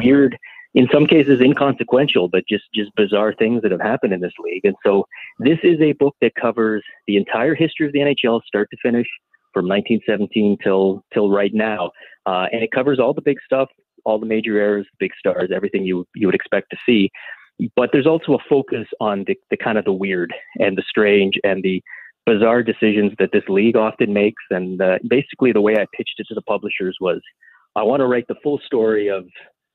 weird, in some cases inconsequential, but just bizarre things that have happened in this league. And so this is a book that covers the entire history of the NHL, start to finish, from 1917 till right now. And it covers all the big stuff, all the major eras, big stars, everything you would expect to see. But there's also a focus on the kind of the weird and the strange and the bizarre decisions that this league often makes. And basically the way I pitched it to the publishers was, I want to write the full story of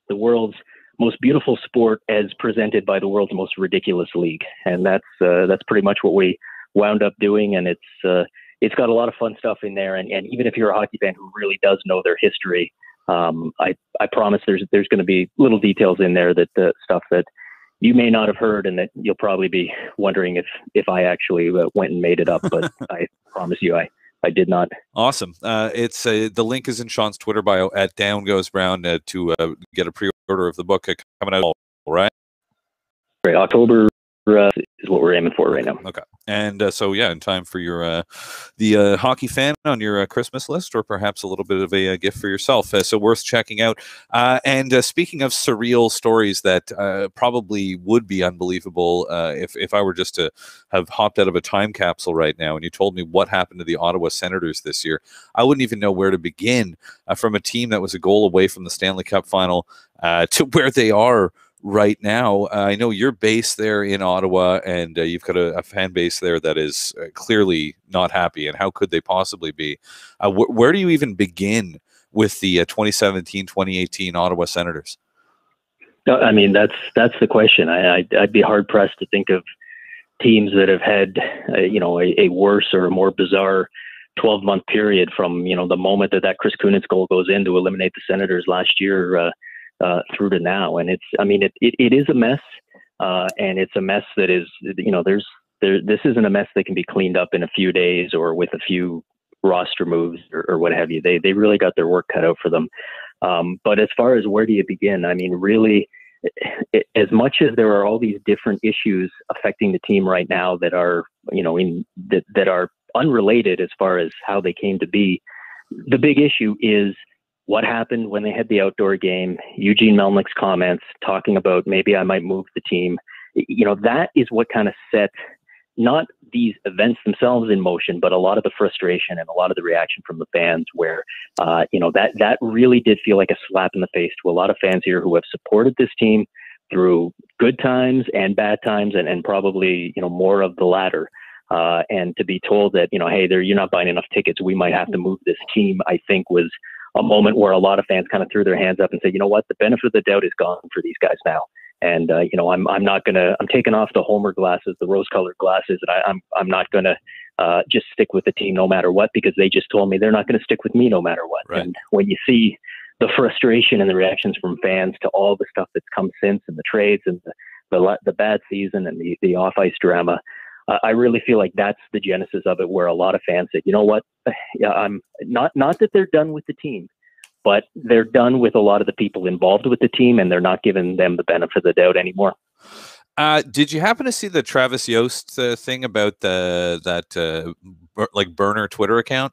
the world's most beautiful sport as presented by the world's most ridiculous league. And that's pretty much what we wound up doing. And it's got a lot of fun stuff in there. And even if you're a hockey fan who really does know their history, I promise there's going to be little details in there that stuff that you may not have heard and that you'll probably be wondering if I actually went and made it up. But I promise you, I did not. Awesome. It's the link is in Sean's Twitter bio at Down Goes Brown to get a pre-order of the book coming out. All right. Great. October is what we're aiming for right now. Okay. And so, yeah, in time for your the hockey fan on your Christmas list, or perhaps a little bit of a gift for yourself. So worth checking out. And speaking of surreal stories that probably would be unbelievable if I were just to have hopped out of a time capsule right now and you told me what happened to the Ottawa Senators this year, I wouldn't even know where to begin. From a team that was a goal away from the Stanley Cup final to where they are right now. I know you're based there in Ottawa, and you've got a fan base there that is clearly not happy. And how could they possibly be? Where do you even begin with the 2017-2018 Ottawa Senators? No, I mean, that's the question. I'd be hard pressed to think of teams that have had a worse or a more bizarre 12-month period from the moment that Chris Kunitz goal goes in to eliminate the Senators last year. Through to now. And it is a mess. And it's a mess that is, this isn't a mess that can be cleaned up in a few days or with a few roster moves or what have you. They really got their work cut out for them. But as far as where do you begin? I mean, really, as much as there are all these different issues affecting the team right now that are, that are unrelated as far as how they came to be, the big issue is what happened when they had the outdoor game. Eugene Melnick's comments talking about maybe I might move the team. That is what kind of set not these events themselves in motion, but a lot of the frustration and a lot of the reaction from the fans where, that really did feel like a slap in the face to a lot of fans here who have supported this team through good times and bad times and probably, more of the latter. And to be told that, hey, you're not buying enough tickets, we might have to move this team, I think was a moment where a lot of fans kind of threw their hands up and said, you know what, the benefit of the doubt is gone for these guys now. And, I'm taking off the Homer glasses, the rose colored glasses, and I'm not going to just stick with the team no matter what, because they just told me they're not going to stick with me no matter what. Right. And when you see the frustration and the reactions from fans to all the stuff that's come since and the trades and the bad season and the off ice drama, I really feel like that's the genesis of it, where a lot of fans said, you know what, I'm not that they're done with the team, but they're done with a lot of the people involved with the team, and they're not giving them the benefit of the doubt anymore. Did you happen to see the Travis Yost thing about that burner Twitter account?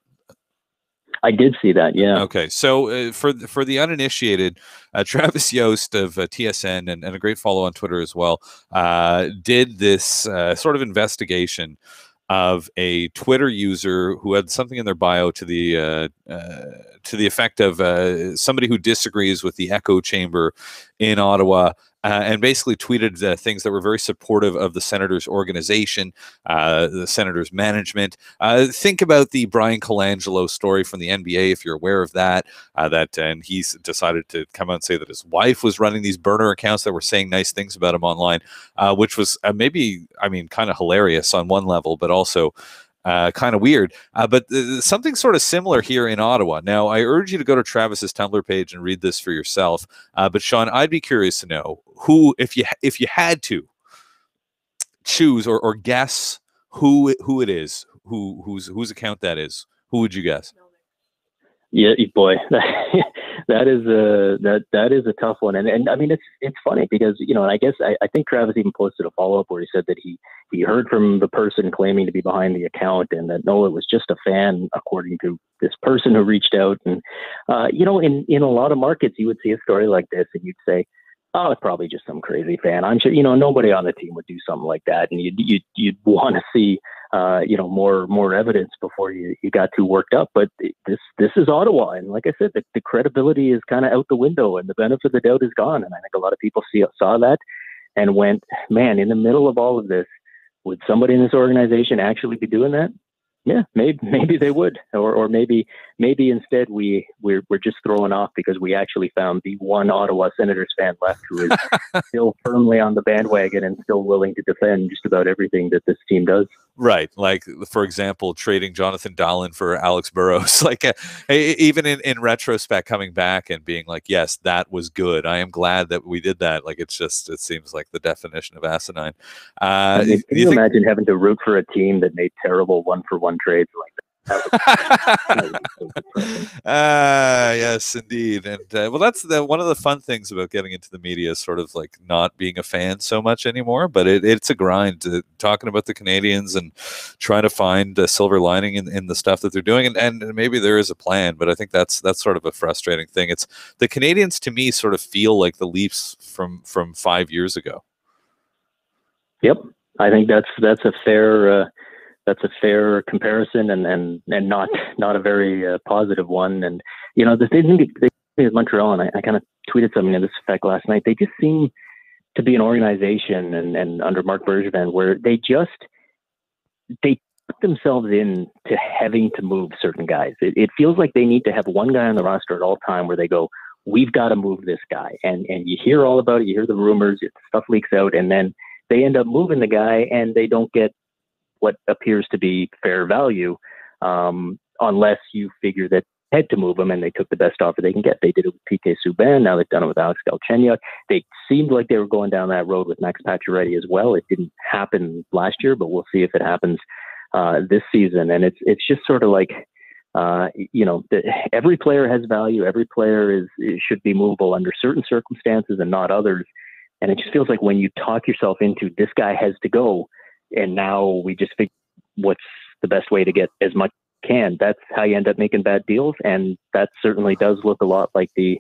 I did see that, yeah. Okay, so for the uninitiated, Travis Yost of TSN and a great follow on Twitter as well, did this sort of investigation of a Twitter user who had something in their bio to the effect of somebody who disagrees with the echo chamber in Ottawa. And basically tweeted things that were very supportive of the Senators organization, the Senators management. Think about the Brian Colangelo story from the NBA, if you're aware of that. And he's decided to come out and say that his wife was running these burner accounts that were saying nice things about him online, which was kind of hilarious on one level, but also kind of weird, but something sort of similar here in Ottawa. Now, I urge you to go to Travis's Tumblr page and read this for yourself. But Sean, I'd be curious to know who, if you had to choose or guess who it is, whose account that is, who would you guess? Yeah, boy, that is a tough one, and I mean it's funny because and I guess I think Travis even posted a follow up where he said that he heard from the person claiming to be behind the account and that no, it was just a fan according to this person who reached out, and in a lot of markets you would see a story like this and you'd say, oh, it's probably just some crazy fan. I'm sure nobody on the team would do something like that, and you'd want to see more evidence before you got too worked up. But this is Ottawa, and like I said, the credibility is kind of out the window, and the benefit of the doubt is gone. And I think a lot of people saw that and went, man, in the middle of all of this, would somebody in this organization actually be doing that? Yeah, maybe they would, or maybe instead we're just throwing off because we actually found the one Ottawa Senators fan left who is still firmly on the bandwagon and still willing to defend just about everything that this team does. Right, like for example, trading Jonathan Dahlen for Alex Burrows. Like even in retrospect, coming back and being like, yes, that was good. I am glad that we did that. Like it seems like the definition of asinine. Can you imagine having to root for a team that made terrible 1-for-1 trades like that? Yes, indeed. And well, that's one of the fun things about getting into the media is sort of like not being a fan so much anymore, but it's a grind talking about the Canadians and trying to find a silver lining in the stuff that they're doing. And maybe there is a plan, but I think that's sort of a frustrating thing. It's the Canadians to me sort of feel like the Leafs from 5 years ago. Yep. I think that's a fair comparison and not a very positive one. And the thing is Montreal, and I kind of tweeted something to this effect last night. They just seem to be an organization and under Marc Bergevin where they put themselves in to having to move certain guys. It feels like they need to have one guy on the roster at all time where they go, we've got to move this guy, and you hear all about it, you hear the rumors, stuff leaks out, and then they end up moving the guy and they don't get what appears to be fair value, unless you figure that they had to move him and they took the best offer they can get. They did it with PK Subban. Now they've done it with Alex Galchenyuk. They seemed like they were going down that road with Max Pacioretty as well. It didn't happen last year, but we'll see if it happens this season. And it's just sort of like, every player has value. Every player should be movable under certain circumstances and not others. And it just feels like when you talk yourself into this guy has to go, and now we just figure what's the best way to get as much as you can. That's how you end up making bad deals. And that certainly does look a lot like the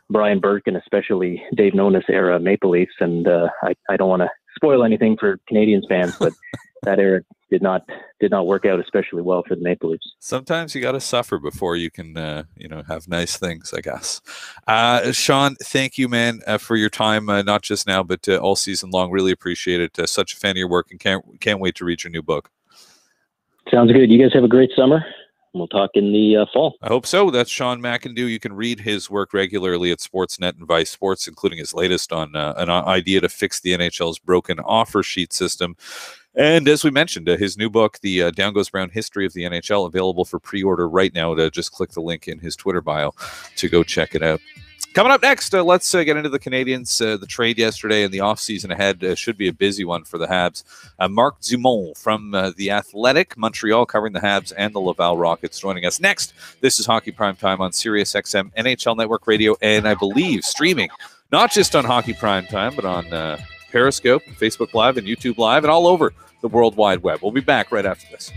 Brian Burke and especially Dave Nonis era Maple Leafs. And I don't want to spoil anything for Canadiens fans, but that era did not work out especially well for the Maple Leafs. Sometimes you got to suffer before you can, have nice things, I guess. Sean, thank you, man, for your time, not just now, but all season long. Really appreciate it. Such a fan of your work, and can't wait to read your new book. Sounds good. You guys have a great summer. We'll talk in the fall. I hope so. That's Sean McIndoe. You can read his work regularly at Sportsnet and Vice Sports, including his latest on an idea to fix the NHL's broken offer sheet system. And as we mentioned, his new book, The Down Goes Brown History of the NHL, available for pre-order right now. Just click the link in his Twitter bio to go check it out. Coming up next, let's get into the Canadiens. The trade yesterday and the offseason ahead should be a busy one for the Habs. Marc Dumont from The Athletic, Montreal, covering the Habs and the Laval Rockets, joining us next. This is Hockey Primetime on Sirius XM, NHL Network Radio, and I believe streaming, not just on Hockey Primetime, but on Periscope, Facebook Live, and YouTube Live, and all over the World Wide Web. We'll be back right after this.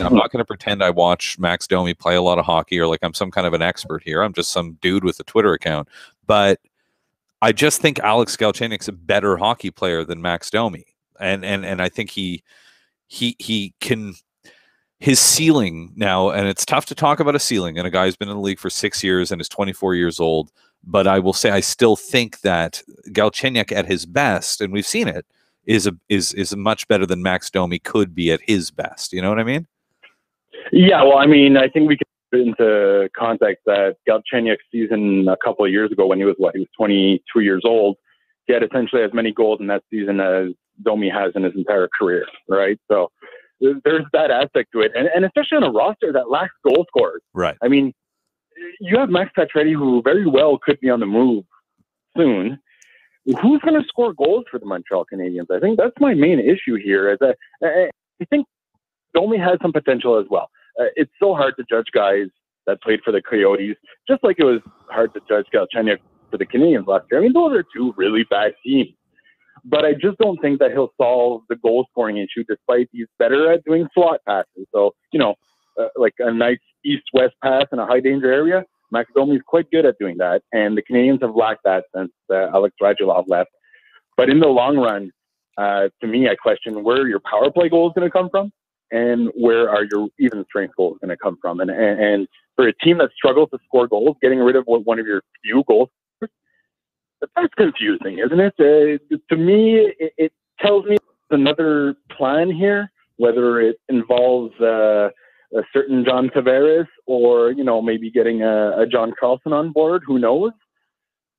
I'm not going to pretend I watch Max Domi play a lot of hockey or like I'm some kind of an expert here. I'm just some dude with a Twitter account. But I just think Alex Galchenyuk's a better hockey player than Max Domi. And I think he can, his ceiling now, and it's tough to talk about a ceiling, and a guy who's been in the league for 6 years and is 24 years old. But I will say I still think that Galchenyuk at his best, and we've seen it, is much better than Max Domi could be at his best. You know what I mean? Yeah, well, I mean, I think we can put into context that Galchenyuk's season a couple of years ago when he was 22 years old, he had essentially as many goals in that season as Domi has in his entire career, right? So there's that aspect to it. And especially on a roster that lacks goal scorers. Right. I mean, you have Max Pacioretty, who very well could be on the move soon. Who's going to score goals for the Montreal Canadiens? I think that's my main issue here. Is that I think Domi has some potential as well. It's so hard to judge guys that played for the Coyotes, just like it was hard to judge Galchenyuk for the Canadiens last year. I mean, those are two really bad teams. But I just don't think that he'll solve the goal scoring issue, despite he's better at doing slot passes. So, like a nice east-west pass in a high-danger area, Max Domi is quite good at doing that. And the Canadiens have lacked that since Alex Radulov left. But in the long run, to me, I question where your power play goal is going to come from and where are your even strength goals going to come from. And for a team that struggles to score goals, getting rid of one of your few goals, that's confusing, isn't it? To me, it tells me there's another plan here, whether it involves a certain John Tavares or, maybe getting a John Carlson on board, who knows?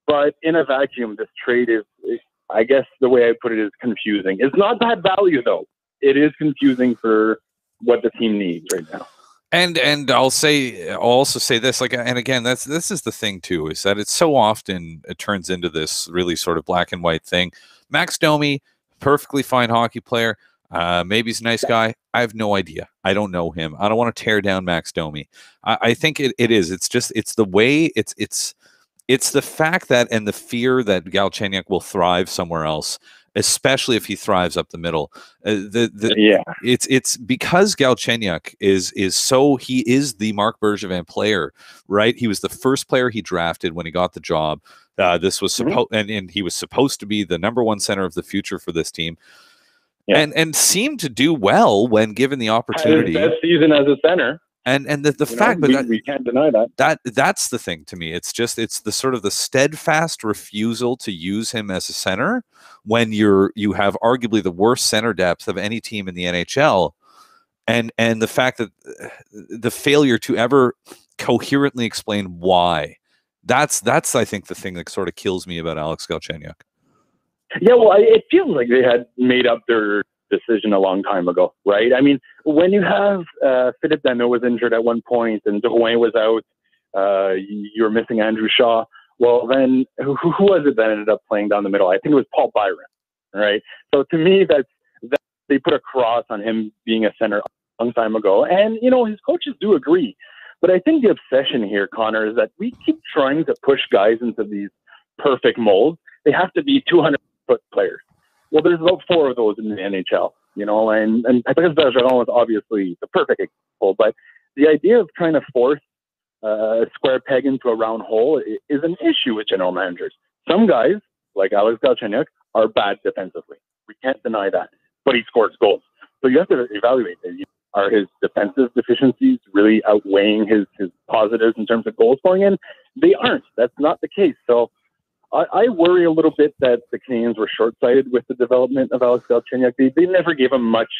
But in a vacuum, this trade is, I guess the way I put it, is confusing. It's not bad value, though. It is confusing for what the team needs right now. And I'll also say this, like, and again, this is the thing too, is that it's so often it turns into this really sort of black and white thing. Max Domi, perfectly fine hockey player. Maybe he's a nice guy. I have no idea. I don't know him. I don't want to tear down Max Domi. I think it is. It's just, it's the way it's the fact that, and the fear that Galchenyuk will thrive somewhere else, especially if he thrives up the middle. It's because Galchenyuk is he is the Marc Bergevin player, right? He was the first player he drafted when he got the job. This was and he was supposed to be the #1 center of the future for this team. Yeah. And seemed to do well when given the opportunity. His best season as a center. And the fact, but we can't deny that. That's the thing to me. It's the sort of the steadfast refusal to use him as a center when you have arguably the worst center depth of any team in the NHL, and the fact that the failure to ever coherently explain why. That's I think the thing that sort of kills me about Alex Galchenyuk. Yeah, well, it feels like they had made up their decision a long time ago, right? I mean, when you have Philippe Danault was injured at one point and Drouin was out, you were missing Andrew Shaw. Well, then who was it that ended up playing down the middle? I think it was Paul Byron, right? So to me, that they put a cross on him being a center a long time ago. And, his coaches do agree. But I think the obsession here, Connor, is that we keep trying to push guys into these perfect molds. They have to be 200-foot players. Well, there's about 4 of those in the NHL, and Patrice Bergeron was obviously the perfect example. But the idea of trying to force a square peg into a round hole is an issue with general managers. Some guys, like Alex Galchenyuk, are bad defensively. We can't deny that. But he scores goals. So you have to evaluate it. Are his defensive deficiencies really outweighing his positives in terms of goal scoring? And they aren't. That's not the case. So I worry a little bit that the Canadiens were short-sighted with the development of Alex Galchenyuk. They never gave him much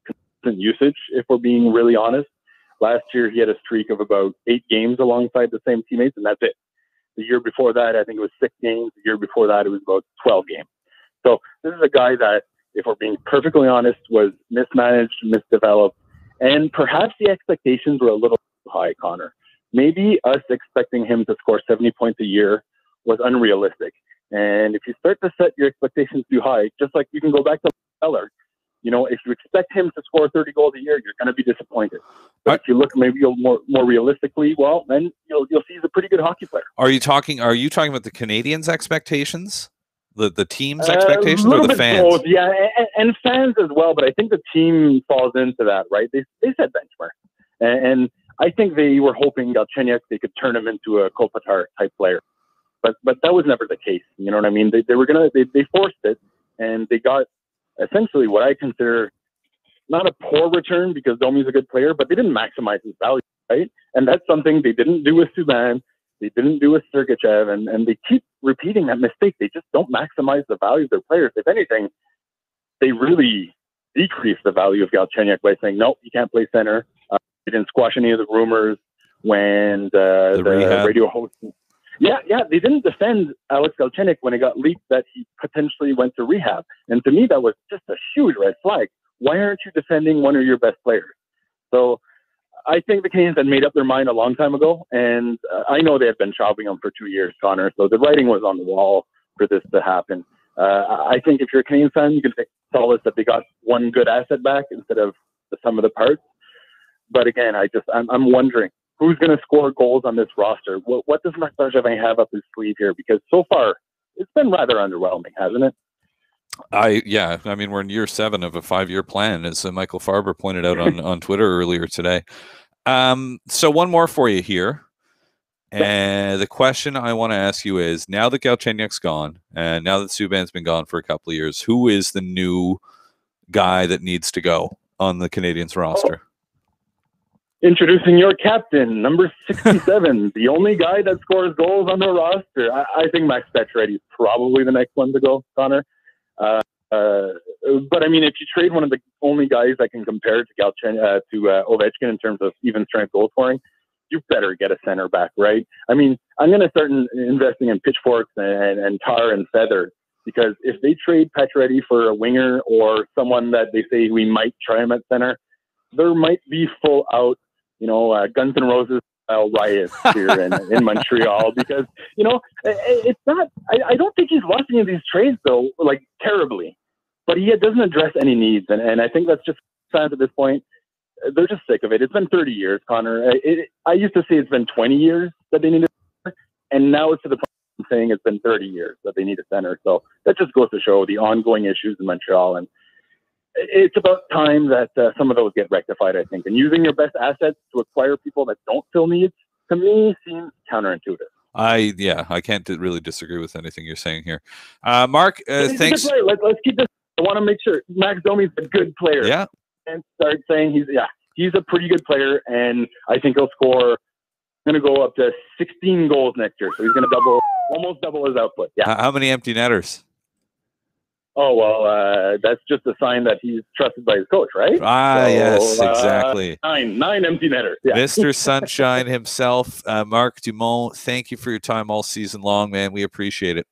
consistent usage, if we're being really honest. Last year, he had a streak of about 8 games alongside the same teammates, and that's it. The year before that, I think it was 6 games. The year before that, it was about 12 games. So this is a guy that, if we're being perfectly honest, was mismanaged, misdeveloped, and perhaps the expectations were a little high, Connor. Maybe us expecting him to score 70 points a year was unrealistic. And if you start to set your expectations too high, just like you can go back to Feller, if you expect him to score 30 goals a year, you're going to be disappointed. But if you look maybe more realistically, well, then you'll see he's a pretty good hockey player. Are you talking about the Canadiens' expectations? The team's expectations or the fans? Both, yeah, and fans as well. But I think the team falls into that, right? They set benchmark. And I think they were hoping Galchenyuk, they could turn him into a Kopitar type player. But that was never the case. You know what I mean? They forced it, and they got essentially what I consider not a poor return, because Domi's a good player, but they didn't maximize his value, right? And that's something they didn't do with Subban, they didn't do with Sergachev, and they keep repeating that mistake. They just don't maximize the value of their players. If anything, they really decrease the value of Galchenyuk by saying, no, you can't play center. They didn't squash any of the rumors when the radio host. Yeah, they didn't defend Alex Galchenyuk when it got leaked that he potentially went to rehab. And to me, that was just a huge red flag. Why aren't you defending one of your best players? So I think the Canadiens had made up their mind a long time ago, and I know they have been shopping him for 2 years, Connor. So the writing was on the wall for this to happen. I think if you're a Canadian fan, you can take solace that they got one good asset back instead of the sum of the parts. But again, I'm wondering who's going to score goals on this roster. What does Marc Bergevin have up his sleeve here? Because so far it's been rather underwhelming, hasn't it? I mean, we're in year 7 of a 5-year plan, as Michael Farber pointed out on Twitter earlier today. So one more for you here. And the question I want to ask you is, now that Galchenyuk's gone, and now that Subban's been gone for a couple of years, who is the new guy that needs to go on the Canadiens roster? Introducing your captain, number 67, the only guy that scores goals on the roster. I think Max Pacioretty is probably the next one to go, Connor. But I mean, if you trade one of the only guys that can compare to Ovechkin in terms of even strength goal scoring, you better get a center back, right? I mean, I'm going to start investing in pitchforks and tar and feather, because if they trade Pacioretty for a winger or someone that they say we might try him at center, there might be full out, Guns N' Roses style riots here in Montreal, because, it's not, I don't think he's lost any of these trades though, like terribly, but he doesn't address any needs. And I think that's just fans at this point. They're just sick of it. It's been 30 years, Connor. I used to say it's been 20 years that they need a center, and now it's to the point of saying it's been 30 years that they need a center. So that just goes to show the ongoing issues in Montreal. And it's about time that some of those get rectified, I think. And using your best assets to acquire people that don't fill needs, to me, seems counterintuitive. I can't really disagree with anything you're saying here. Marc, thanks. Let's keep this. I want to make sure Max Domi's a good player. Yeah. And start saying he's a pretty good player, and I think he'll score. Going to go up to 16 goals next year, so he's going to almost double his output. Yeah. How many empty netters? Oh, well, that's just a sign that he's trusted by his coach, right? Yes, exactly. 9 empty netters. Yeah. Mr. Sunshine himself, Marc Dumont, thank you for your time all season long, man. We appreciate it.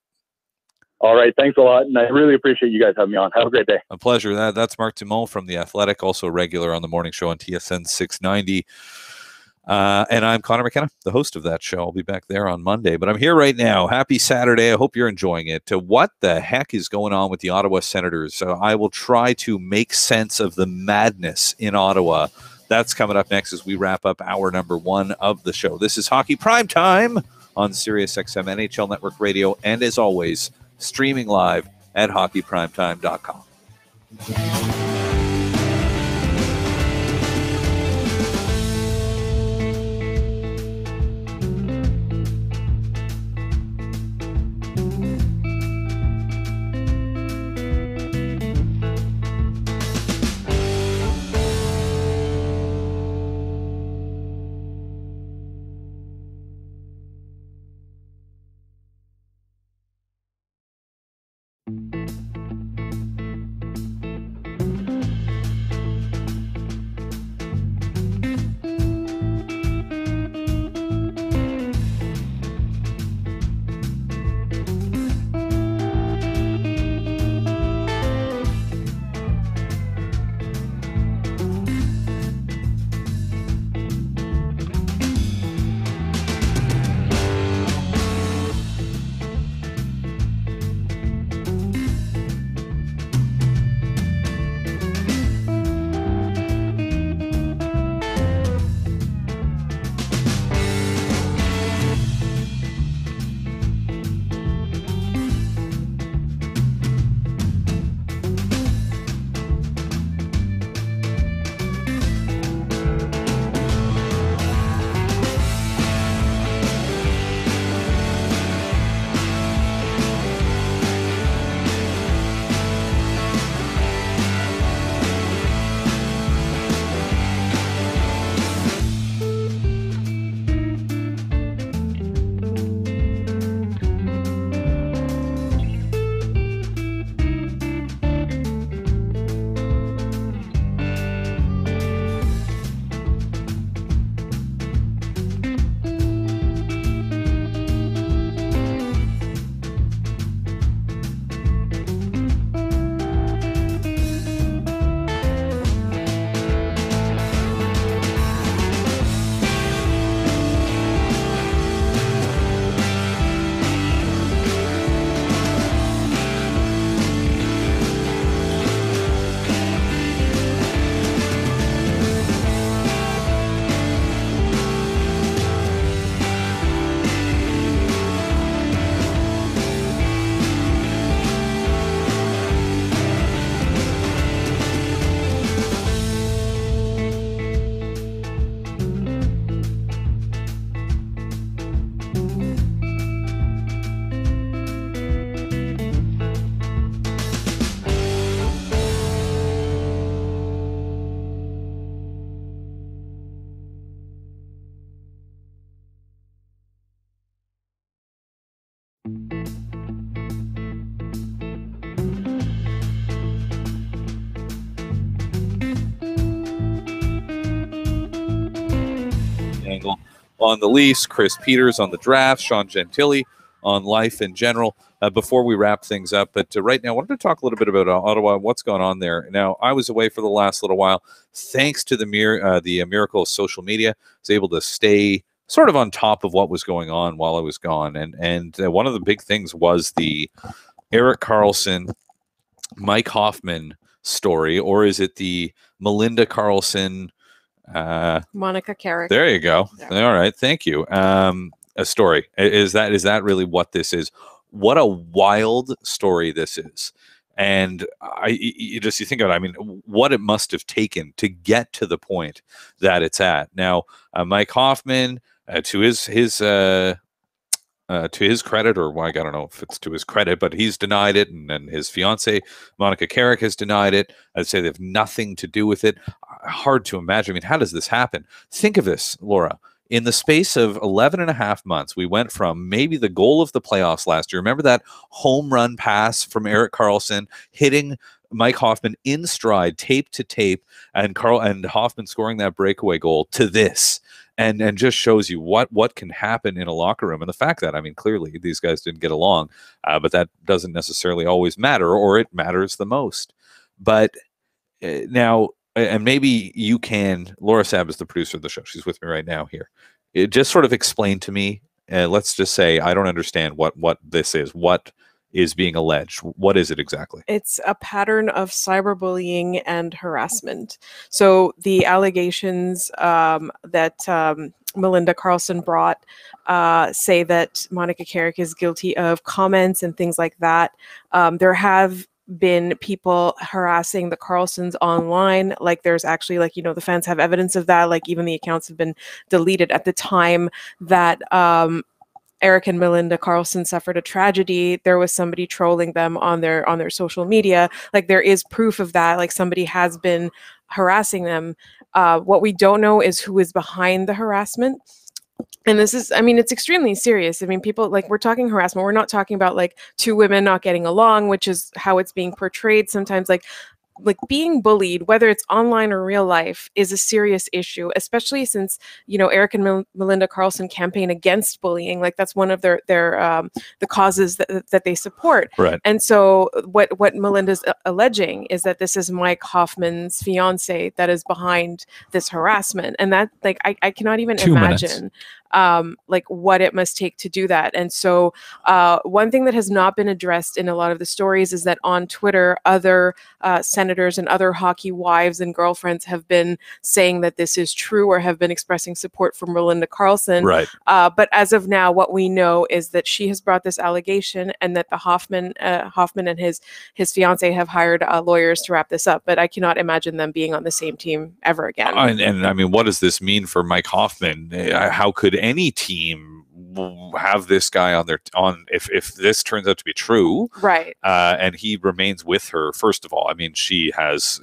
All right, thanks a lot, and I really appreciate you guys having me on. Have a great day. A pleasure. That's Marc Dumont from The Athletic, also a regular on the morning show on TSN 690. And I'm Conor McKenna, the host of that show. I'll be back there on Monday, but I'm here right now. Happy Saturday. I hope you're enjoying it. What the heck is going on with the Ottawa Senators? I will try to make sense of the madness in Ottawa. That's coming up next as we wrap up hour number 1 of the show. This is Hockey Primetime on SiriusXM NHL Network Radio, and as always, streaming live at hockeyprimetime.com. Dangle on the Leafs, Chris Peters on the draft, Sean Gentile on life in general. Before we wrap things up, but right now I wanted to talk a little bit about Ottawa, what's going on there. Now, I was away for the last little while. Thanks to the miracle of social media, I was able to stay sort of on top of what was going on while I was gone. And one of the big things was the Erik Karlsson, Mike Hoffman story, or is it the Melinda Karlsson, Monica Carrick? There you go. Yeah. All right, thank you. A story. Is that really what this is? What a wild story this is. And you think of it, I mean, what it must have taken to get to the point that it's at. Now, Mike Hoffman, to his credit, or I don't know if it's to his credit, but he's denied it, and his fiance Monica Carrick has denied it. I'd say they have nothing to do with it. Hard to imagine. I mean, how does this happen? Think of this, Laura. In the space of 11 and a half months, we went from maybe the goal of the playoffs last year. Remember that home run pass from Erik Karlsson hitting Mike Hoffman in stride, tape to tape, and Hoffman scoring that breakaway goal, to this. And just shows you what can happen in a locker room. And the fact that, I mean, clearly these guys didn't get along, but that doesn't necessarily always matter, or it matters the most. But now, and maybe you can, Laura Sabb is the producer of the show. She's with me right now here. It just sort of explain to me, let's just say I don't understand what this is. What is being alleged? What is it exactly? It's a pattern of cyberbullying and harassment. So the allegations that Melinda Karlsson brought say that Monica Carrick is guilty of comments and things like that. There have been people harassing the Karlssons online. Like, there's actually, like, you know, the fans have evidence of that. Like, even the accounts have been deleted. At the time that Erik and Melinda Karlsson suffered a tragedy, there was somebody trolling them on their social media. Like, there is proof of that. Like, somebody has been harassing them. What we don't know is who is behind the harassment. And this is, I mean, it's extremely serious. I mean, people, like, we're talking harassment. We're not talking about like two women not getting along, which is how it's being portrayed sometimes. Like being bullied, whether it's online or real life, is a serious issue, especially since, you know, Erik and Melinda Karlsson campaign against bullying. Like, that's one of their the causes that they support. Right. And so what Melinda's alleging is that this is Mike Hoffman's fiance that is behind this harassment. And that, like, I cannot even imagine like what it must take to do that. And so one thing that has not been addressed in a lot of the stories is that on Twitter, other senators and other hockey wives and girlfriends have been saying that this is true, or have been expressing support for Melinda Karlsson. Right. But as of now, what we know is that she has brought this allegation, and that the Hoffman and his fiance have hired lawyers to wrap this up. But I cannot imagine them being on the same team ever again. And I mean, what does this mean for Mike Hoffman? How could any team have this guy if this turns out to be true, right? And he remains with her? First of all, I mean, she has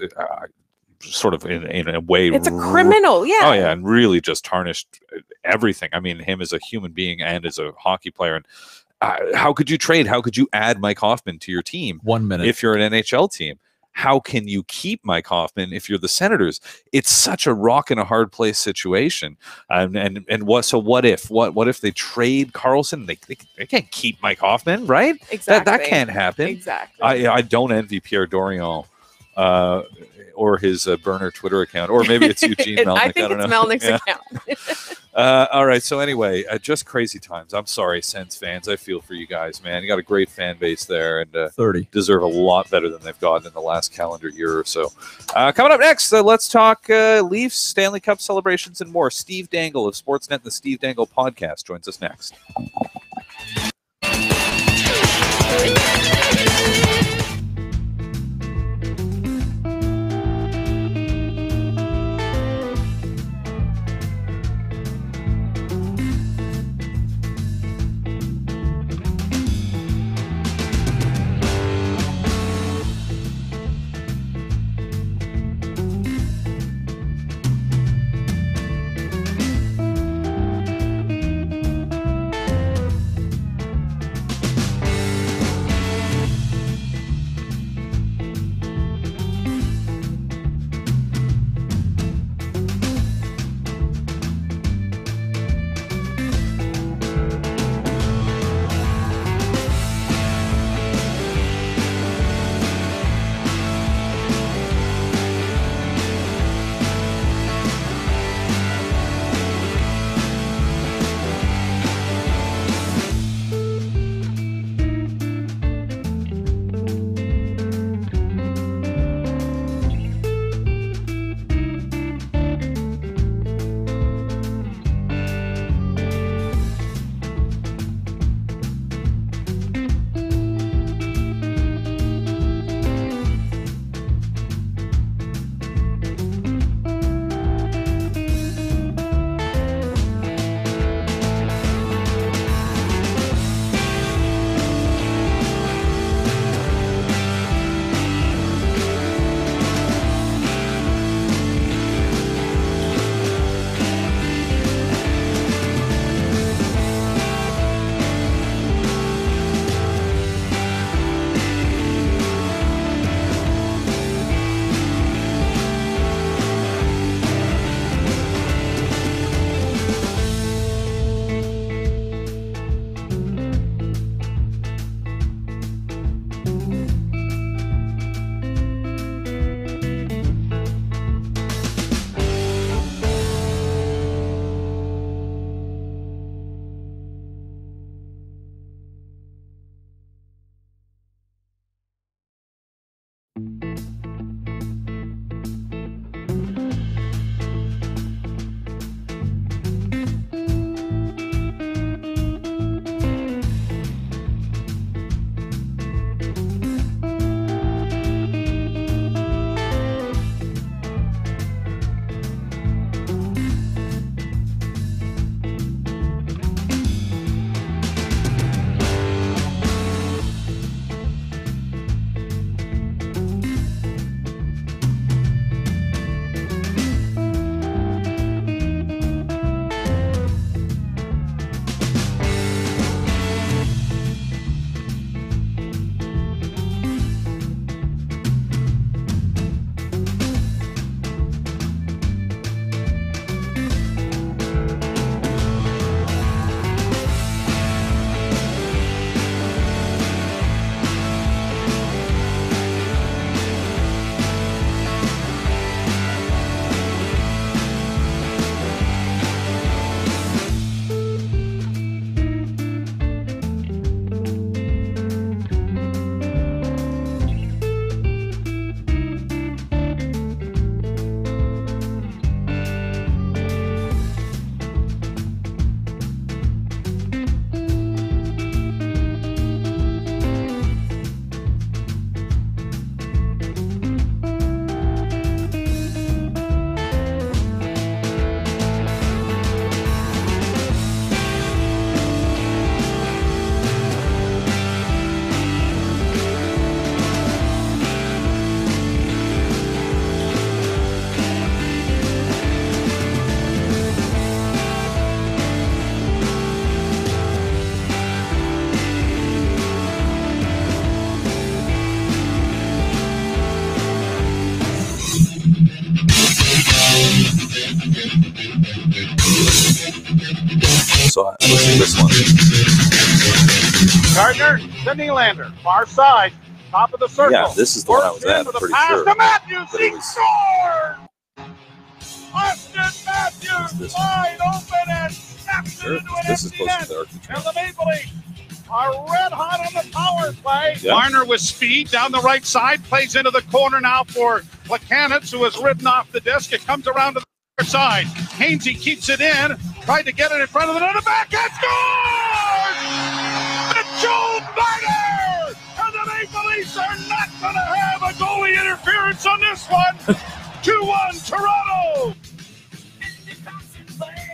sort of in a way, it's a criminal, yeah. Oh yeah, and really just tarnished everything. I mean, him as a human being and as a hockey player. And how could you trade? How could you add Mike Hoffman to your team? 1 minute. If you're an NHL team. How can you keep Mike Hoffman if you're the Senators? It's such a rock and a hard place situation. And what if they trade Karlsson? They can't keep Mike Hoffman, right? Exactly. That can't happen. Exactly. I don't envy Pierre Dorion or his burner Twitter account, or maybe it's Eugene Melnick. I think it's Melnick's account. All right. So anyway, just crazy times. I'm sorry, Sens fans. I feel for you guys, man. You got a great fan base there, and 30 deserve a lot better than they've gotten in the last calendar year or so. Coming up next, let's talk Leafs, Stanley Cup celebrations, and more. Steve Dangle of Sportsnet and the Steve Dangle podcast joins us next. So let's see this one. Gardner, Sidney Lander, far side, top of the circle. Yeah, this is the one I was at, I'm pretty sure. To Matthews, But he it was- scored! Austin Matthews, wide open and snaps it into an This is empty close to net. the Arctic. And the Maple Leafs are red hot on the power play. Yeah. Marner with speed down the right side, plays into the corner now for Plekanec, who has ridden off the disc. It comes around to the other side. Hainsey keeps it in, tried to get it in front of the net, back and scores! Mitchell Marner! And the Maple Leafs are not going to have a goalie interference on this one. 2-1 Toronto!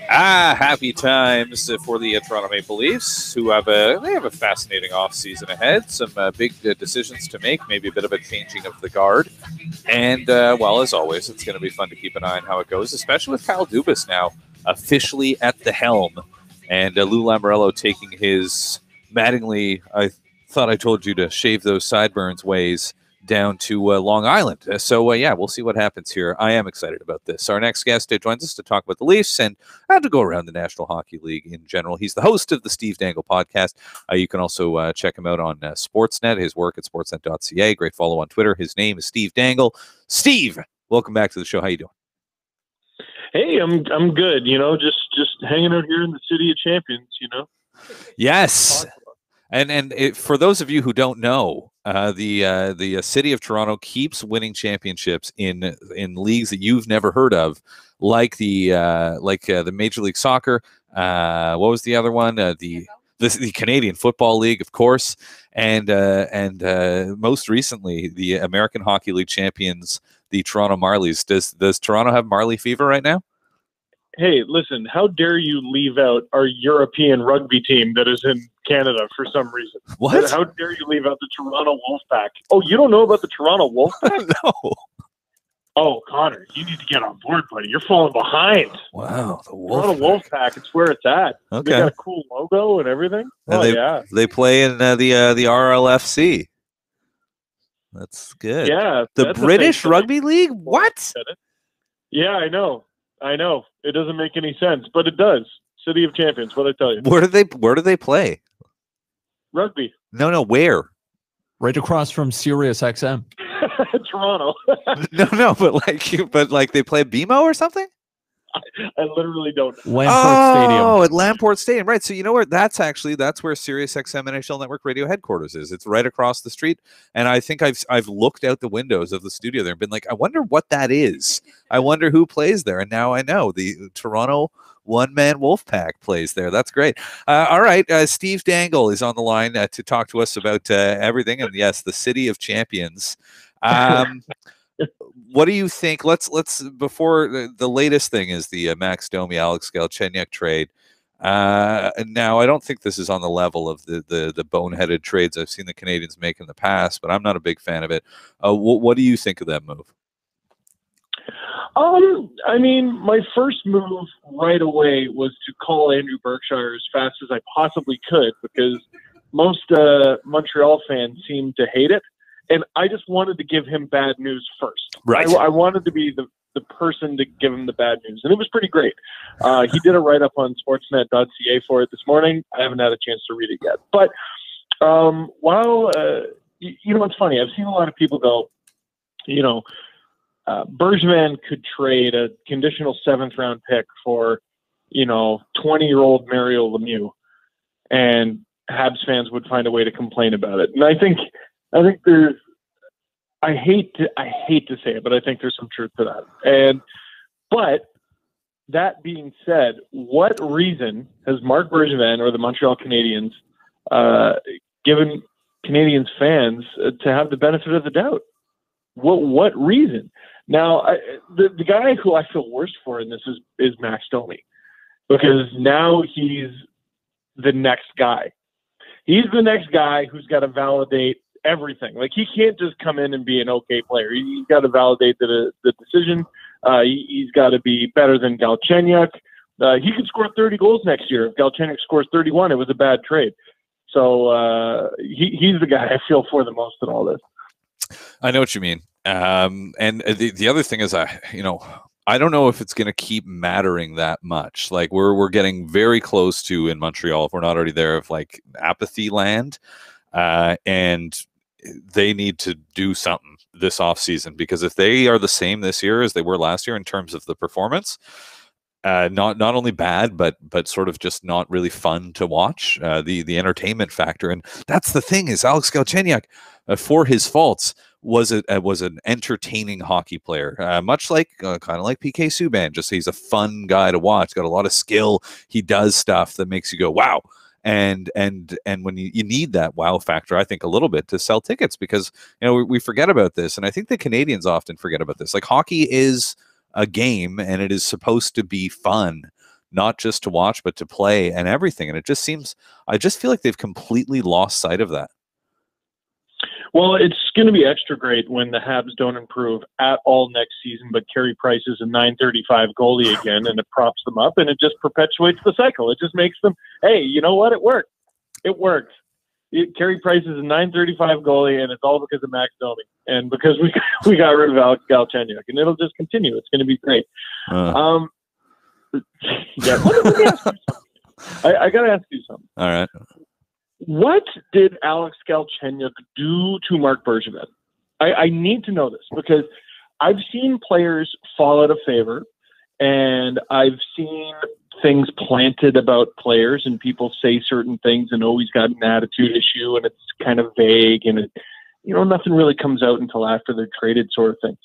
Happy times for the Toronto Maple Leafs, who have a fascinating offseason ahead. Some big decisions to make, maybe a bit of a changing of the guard. And, well, as always, it's going to be fun to keep an eye on how it goes, especially with Kyle Dubas now officially at the helm. And Lou Lamoriello taking his Mattingly, I thought I told you to shave those sideburns ways down to Long Island. So, yeah, we'll see what happens here. I am excited about this. Our next guest joins us to talk about the Leafs and to go around the National Hockey League in general. He's the host of the Steve Dangle podcast. You can also check him out on Sportsnet, his work at sportsnet.ca. Great follow on Twitter. His name is Steve Dangle. Steve, welcome back to the show. How you doing? Hey, I'm good. You know, just hanging out here in the City of Champions. You know. Yes. And for those of you who don't know, the city of Toronto keeps winning championships in leagues that you've never heard of, like the Major League Soccer. What was the other one? The Canadian Football League, of course, and most recently the American Hockey League champions, the Toronto Marlies. Does Toronto have Marley fever right now? Hey, listen, how dare you leave out our European rugby team that is in Canada for some reason? What? How dare you leave out the Toronto Wolfpack? Oh, you don't know about the Toronto Wolfpack? No. Oh, Connor, you need to get on board, buddy. You're falling behind. Wow, the Toronto Wolfpack, it's where it's at. Okay. They got a cool logo and everything. And Yeah. they play in the RLFC. That's good. Yeah. The that's a British thing. Rugby League? What? Yeah, I know. It doesn't make any sense, but it does. City of Champions, what I tell you. Where do they play? Rugby. No, where? Right across from Sirius XM. Toronto. No, but like they play BMO or something? I literally don't. Lamport Stadium. Oh, at Lamport Stadium, right? So you know where that's where Sirius XM NHL Network Radio headquarters is. It's right across the street, and I think I've looked out the windows of the studio there and been like, I wonder what that is. I wonder who plays there, and now I know the Toronto one-man Wolfpack plays there. That's great. All right, Steve Dangle is on the line to talk to us about everything, and yes, the City of Champions. What do you think? Let's before the latest thing is the Max Domi, Alex Galchenyuk trade. Now, I don't think this is on the level of the boneheaded trades I've seen the Canadiens make in the past, but I'm not a big fan of it. What do you think of that move? I mean, my first move right away was to call Andrew Berkshire as fast as I possibly could because most Montreal fans seem to hate it. And I just wanted to give him bad news first. Right. I wanted to be the person to give him the bad news. And it was pretty great. He did a write-up on sportsnet.ca for it this morning. I haven't had a chance to read it yet. But you know, it's funny. I've seen a lot of people go, you know, Bergevin could trade a conditional 7th-round pick for, you know, 20-year-old Mario Lemieux. And Habs fans would find a way to complain about it. And I think there's, I hate to say it, but I think there's some truth to that. But that being said, what reason has Marc Bergevin or the Montreal Canadiens given Canadiens fans to have the benefit of the doubt? What reason? Now, the guy who I feel worst for in this is Max Domi, because now he's the next guy. He's the next guy who's got to validate everything. Like, he can't just come in and be an okay player. He's got to validate the decision. He's got to be better than Galchenyuk. He could score 30 goals next year. If Galchenyuk scores 31, it was a bad trade. So he's the guy I feel for the most in all this. I know what you mean. And the other thing is, I don't know if it's going to keep mattering that much. Like we're getting very close to, in Montreal, if we're not already there, of like apathy land, and they need to do something this offseason, because if they are the same this year as they were last year in terms of the performance, not only bad, but sort of just not really fun to watch, the entertainment factor. And that's the thing, is Alex Galchenyuk, for his faults, was an entertaining hockey player, much like kind of like PK Subban. Just he's a fun guy to watch, got a lot of skill. He does stuff that makes you go, wow. And when you need that wow factor, I think, a little bit to sell tickets, because we forget about this, and I think the Canadians often forget about this. Like, hockey is a game, and it is supposed to be fun, not just to watch, but to play and everything. And it just seems, I just feel like they've completely lost sight of that. Well, it's going to be extra great when the Habs don't improve at all next season, but Carey Price is a .935 goalie again, and it props them up, and it just perpetuates the cycle. It just makes them, hey, you know what? It worked. It worked. Carey Price is a .935 goalie, and it's all because of Max Domi, and because we got rid of Alex Galchenyuk, and it'll just continue. It's going to be great. Yeah, let me ask you something. I got to ask you something. All right. What did Alex Galchenyuk do to Marc Bergevin? I need to know this, because I've seen players fall out of favor, and I've seen things planted about players, and people say certain things, and he's got an attitude issue, and it's kind of vague, and nothing really comes out until after they're traded, sort of thing.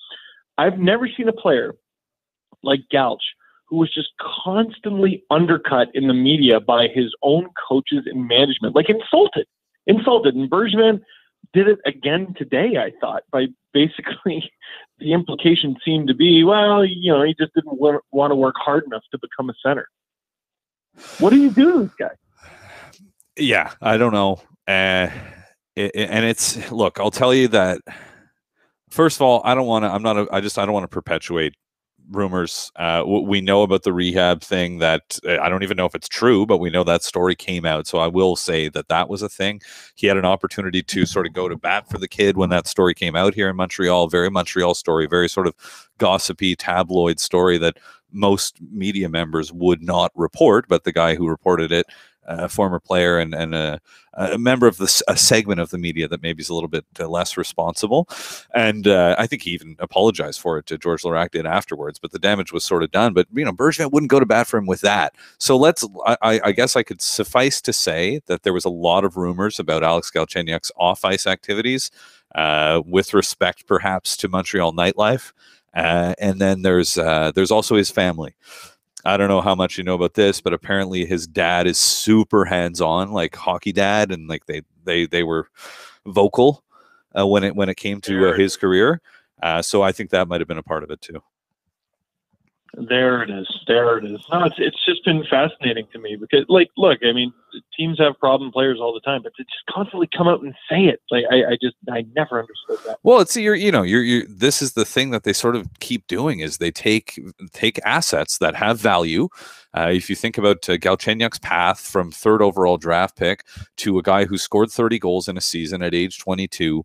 I've never seen a player like Galch who was just constantly undercut in the media by his own coaches and management, like insulted. And Bergevin did it again today, I thought, by basically the implication seemed to be, well, he just didn't want to work hard enough to become a center. What do you do to this guy? Yeah, I don't know. And it's, look, I'll tell you that, first of all, I don't want to perpetuate rumors. We know about the rehab thing, that I don't even know if it's true, but we know that story came out. So I will say that was a thing. He had an opportunity to sort of go to bat for the kid when that story came out here in Montreal. Very Montreal story, very sort of gossipy tabloid story that most media members would not report, but the guy who reported it, a former player and a member of a segment of the media that maybe is a little bit less responsible. And I think he even apologized for it to George Larac did afterwards, but the damage was sort of done. But, Bergevin wouldn't go to bat for him with that. So I guess I could suffice to say that there was a lot of rumors about Alex Galchenyuk's off-ice activities, with respect perhaps to Montreal nightlife. And then there's also his family. I don't know how much you know about this, but apparently his dad is super hands-on, like hockey dad, and like they were vocal when it came to his career. So I think that might have been a part of it too. There it is. No, it's just been fascinating to me, because, like, look, I mean, teams have problem players all the time, but to just constantly come out and say it, like, I never understood that. Well, it's this is the thing that they sort of keep doing, is they take assets that have value. If you think about Galchenyuk's path from 3rd overall draft pick to a guy who scored 30 goals in a season at age 22,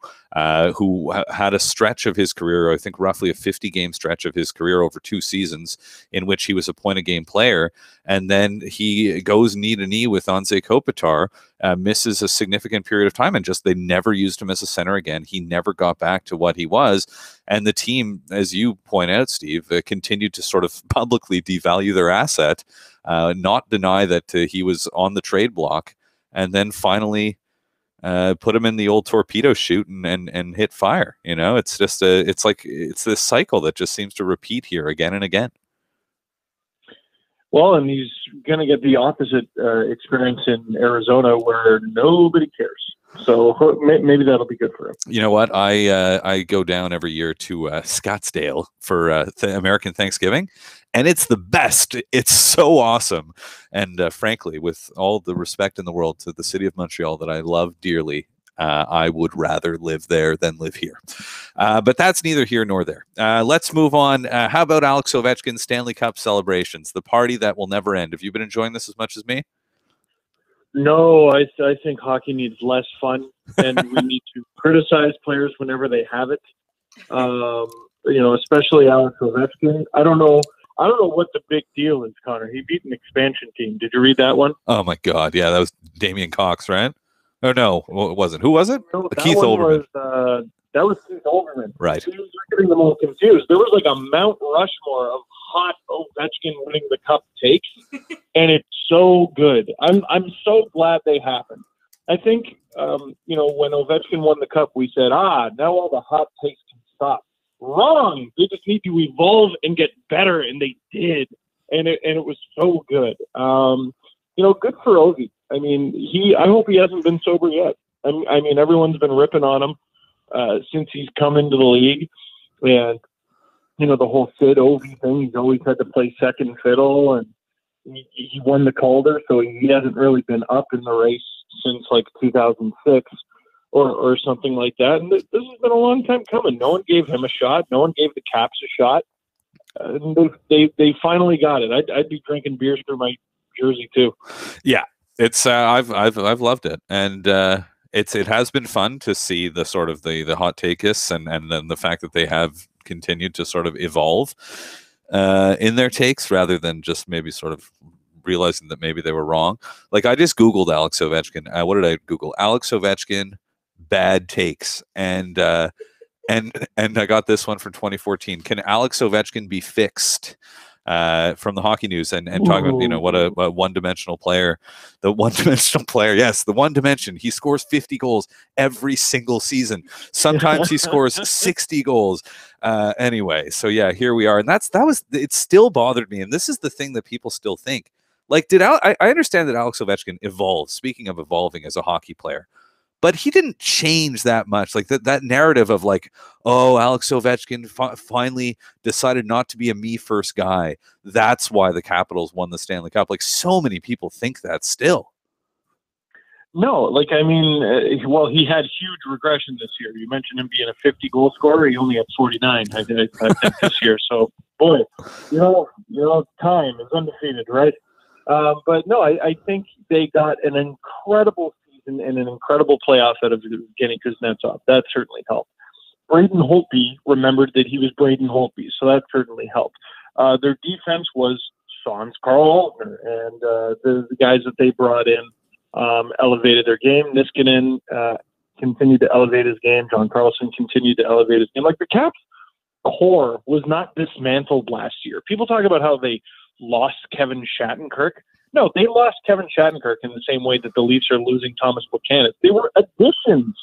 who had a stretch of his career, I think roughly a 50-game stretch of his career over 2 seasons, in which he was a point-a-game player, and then he goes knee to knee with Anze Kopitar, misses a significant period of time, and just they never used him as a center again. He never got back to what he was, and the team, as you point out, Steve, continued to sort of publicly devalue their asset, not deny that he was on the trade block, and then finally put him in the old torpedo chute and hit fire. It's just it's this cycle that just seems to repeat here again and again. Well, and he's going to get the opposite experience in Arizona, where nobody cares. So maybe that'll be good for him. You know what? I go down every year to Scottsdale for American Thanksgiving, and it's the best. It's so awesome. And frankly, with all the respect in the world to the city of Montreal that I love dearly, I would rather live there than live here. But that's neither here nor there. Let's move on. How about Alex Ovechkin's Stanley Cup celebrations, the party that will never end? Have you been enjoying this as much as me? No, I think hockey needs less fun, and we need to criticize players whenever they have it. especially Alex Ovechkin. I don't know what the big deal is, Connor. He beat an expansion team. Did you read that one? Oh my God, yeah, that was Damian Cox, right? Oh no, it wasn't. Who was it? No, Keith Olbermann. That was Keith Olbermann. Right. He was getting them all confused. There was like a Mount Rushmore of hot Ovechkin winning the cup takes, and it's so good. I'm so glad they happened. I think when Ovechkin won the cup, we said, now all the hot takes can stop. Wrong. They just need to evolve and get better, and they did, and it was so good. Good for Ovi. I mean, I hope he hasn't been sober yet. I mean, everyone's been ripping on him since he's come into the league, and the whole Sid Ovi thing. He's always had to play second fiddle, and he won the Calder, so he hasn't really been up in the race since like 2006 or something like that. And this has been a long time coming. No one gave him a shot. No one gave the Caps a shot. And they finally got it. I'd be drinking beers for my jersey too. Yeah, it's I've loved it, and it has been fun to see the sort of the hot takeists and then the fact that they have continued to sort of evolve in their takes rather than just maybe sort of realizing that maybe they were wrong. Like I just Googled Alex Ovechkin. What did I Google? Alex Ovechkin bad takes, and I got this one from 2014. Can Alex Ovechkin be fixed? From the Hockey News and talking about what a one-dimensional player, the one-dimensional player. Yes, the one dimension. He scores 50 goals every single season. Sometimes he scores 60 goals. Anyway, so yeah, here we are, and it still bothered me, and this is the thing that people still think. Like, I understand that Alex Ovechkin evolved. Speaking of evolving as a hockey player. But he didn't change that much. Like that narrative of like, oh, Alex Ovechkin finally decided not to be a me-first guy. That's why the Capitals won the Stanley Cup. Like so many people think that still. No, he had huge regression this year. You mentioned him being a 50-goal scorer. He only had 49, I think, this year. So, boy, time is undefeated, right? But no, I think they got an incredible and an incredible playoff out of Evgeny Kuznetsov. That certainly helped. Braden Holtby remembered that he was Braden Holtby, so that certainly helped. Their defense was Sans Carl Altner, and the guys that they brought in elevated their game. Niskanen continued to elevate his game. John Carlson continued to elevate his game. Like the Caps core was not dismantled last year. People talk about how they lost Kevin Shattenkirk. No, they lost Kevin Shattenkirk in the same way that the Leafs are losing Thomas Buchanan. They were additions.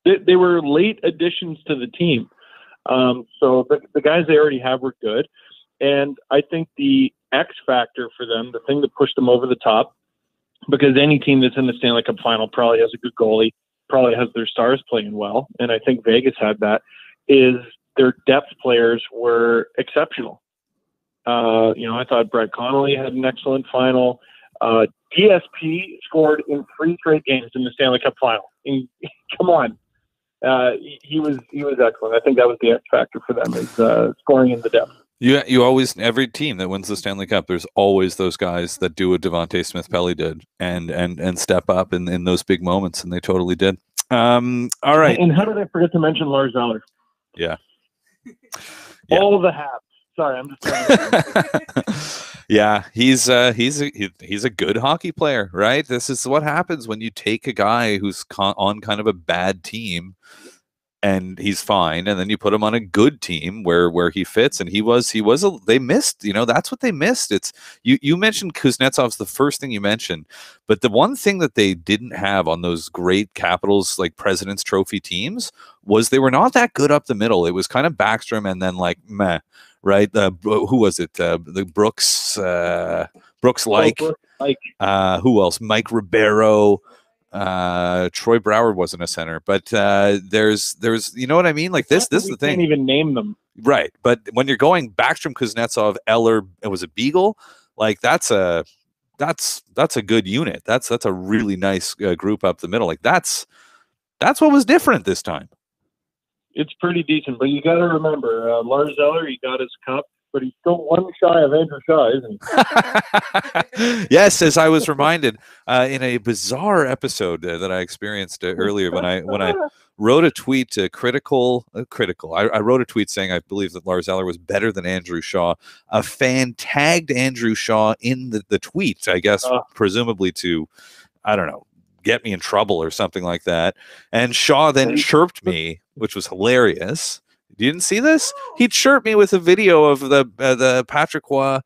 They were late additions to the team. So the guys they already have were good. And I think the X factor for them, the thing that pushed them over the top, because any team that's in the Stanley Cup final probably has a good goalie, probably has their stars playing well, and I think Vegas had that, is their depth players were exceptional. I thought Brett Connolly had an excellent final. DSP scored in 3 straight games in the Stanley Cup final. Come on. He was excellent. I think that was the X factor for them, is scoring in the depth. You always, every team that wins the Stanley Cup, there's always those guys that do what Devontae Smith-Pelly did and step up in those big moments, and they totally did. All right. And how did I forget to mention Lars Eller? Yeah. All the haps. Sorry, I'm just yeah, he's a good hockey player, right? This is what happens when you take a guy who's on kind of a bad team and he's fine, and then you put him on a good team where he fits, and they missed, that's what they missed. It's you mentioned Kuznetsov's the first thing you mentioned, but the one thing that they didn't have on those great Capitals like President's Trophy teams was they were not that good up the middle. It was kind of Backstrom and then like meh. Right? Who was it? The Brooks who else? Mike Ribeiro. Troy Broward wasn't a center, but there's you know what I mean? Like this is the thing. Can't even name them. Right. But when you're going Backstrom, Kuznetsov, Eller, it was a Beagle. Like that's a good unit. That's a really nice group up the middle. Like that's what was different this time. It's pretty decent, but you got to remember, Lars Eller, he got his cup. but he's still one shy of Andrew Shaw, isn't he? Yes, as I was reminded in a bizarre episode that I experienced earlier when I wrote a tweet critical. I wrote a tweet saying I believe that Lars Eller was better than Andrew Shaw. A fan tagged Andrew Shaw in the tweet, I guess, presumably to, I don't know, get me in trouble or something like that. And Shaw then chirped me, which was hilarious. You didn't see this? He chirped me with a video of the Patrick Roy.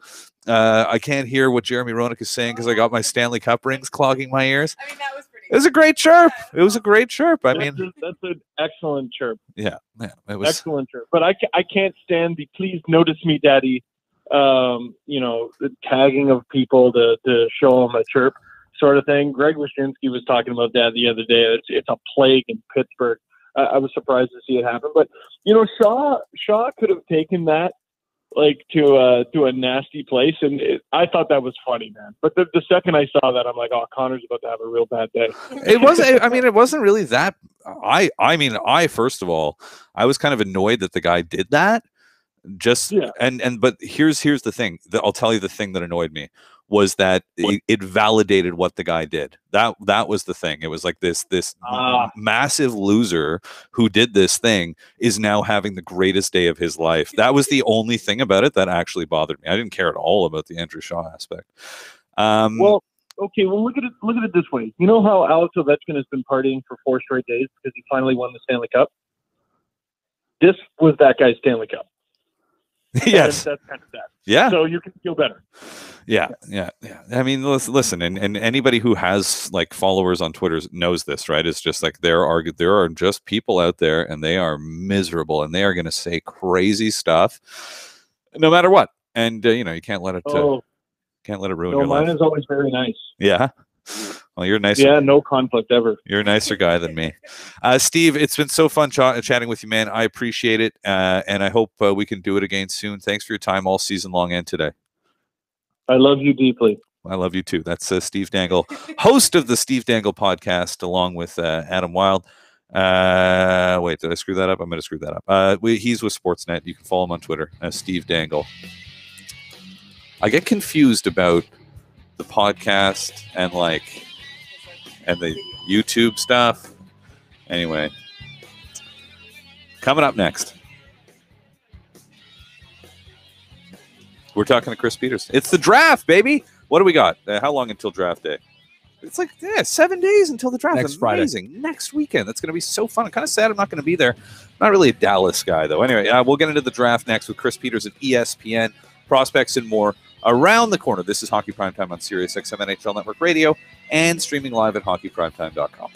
I can't hear what Jeremy Roenick is saying because I got my Stanley Cup rings clogging my ears. I mean, that was pretty. It was a great chirp. It was a great chirp. I mean, that's an excellent chirp. Yeah, it was excellent chirp. But I can't stand the "please notice me, Daddy." The tagging of people to show them a chirp sort of thing. Greg Wyshynski was talking about that the other day. It's a plague in Pittsburgh. I was surprised to see it happen, but Shaw could have taken that like to a nasty place, and I thought that was funny, man. But the second I saw that, I'm like, oh, Connor's about to have a real bad day. It wasn't. I mean, it wasn't really that. I first of all, I was kind of annoyed that the guy did that. But here's the thing. I'll tell you the thing that annoyed me was that it validated what the guy did. That was the thing. It was like this massive loser who did this thing is now having the greatest day of his life. That was the only thing about it that actually bothered me. I didn't care at all about the Andrew Shaw aspect. Well, look at it this way. You know how Alex Ovechkin has been partying for 4 straight days because he finally won the Stanley Cup? This was that guy's Stanley Cup. Yes, that's kind of that. Yeah. So you can feel better. Yeah. I mean, listen, and anybody who has like followers on Twitter knows this, right? It's just like there are just people out there, and they are miserable, and they are going to say crazy stuff, no matter what. And you can't let it ruin your life. Mine is always very nice. Yeah. Well, you're nicer. Yeah, no conflict ever. You're a nicer guy than me. Steve, it's been so fun chatting with you, man. I appreciate it, and I hope we can do it again soon. Thanks for your time all season long and today. I love you deeply. I love you too. That's Steve Dangle, host of the Steve Dangle podcast, along with Adam Wild. Wait, did I screw that up? I'm going to screw that up. He's with Sportsnet. You can follow him on Twitter, Steve Dangle. I get confused about the podcast and the YouTube stuff. Anyway, coming up next, we're talking to Chris Peters. It's the draft, baby. What do we got? How long until draft day? It's like 7 days until the draft. Next Amazing. Friday. Next weekend. That's going to be so fun. I'm kind of sad I'm not going to be there. Not really a Dallas guy, though. Anyway, we'll get into the draft next with Chris Peters at ESPN. Prospects and more around the corner. This is Hockey Primetime on Sirius XM NHL Network Radio and streaming live at hockeyprimetime.com.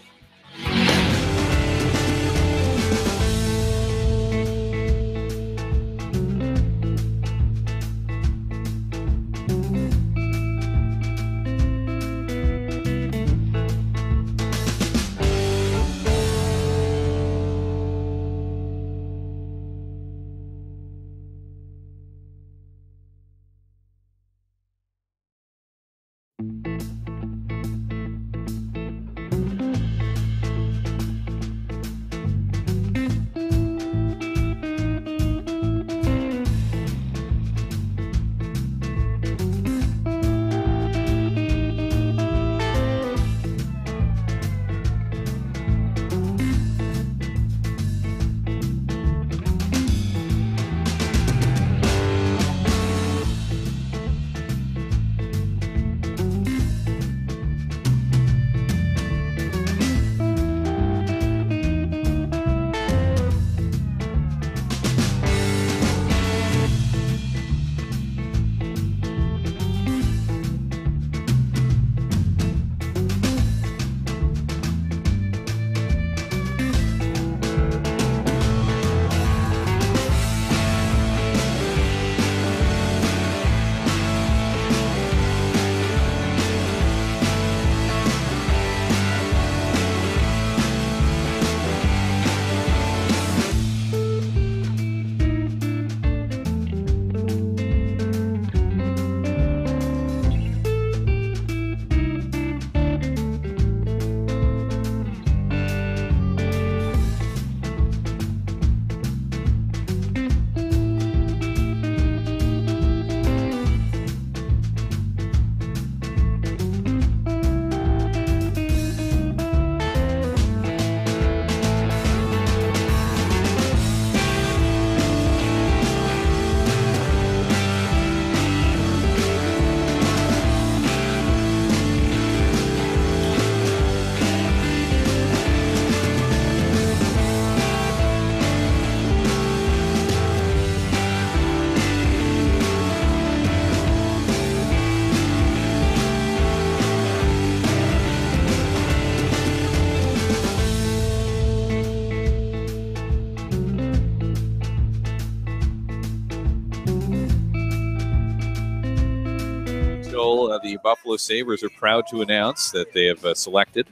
the Buffalo Sabres are proud to announce that they have selected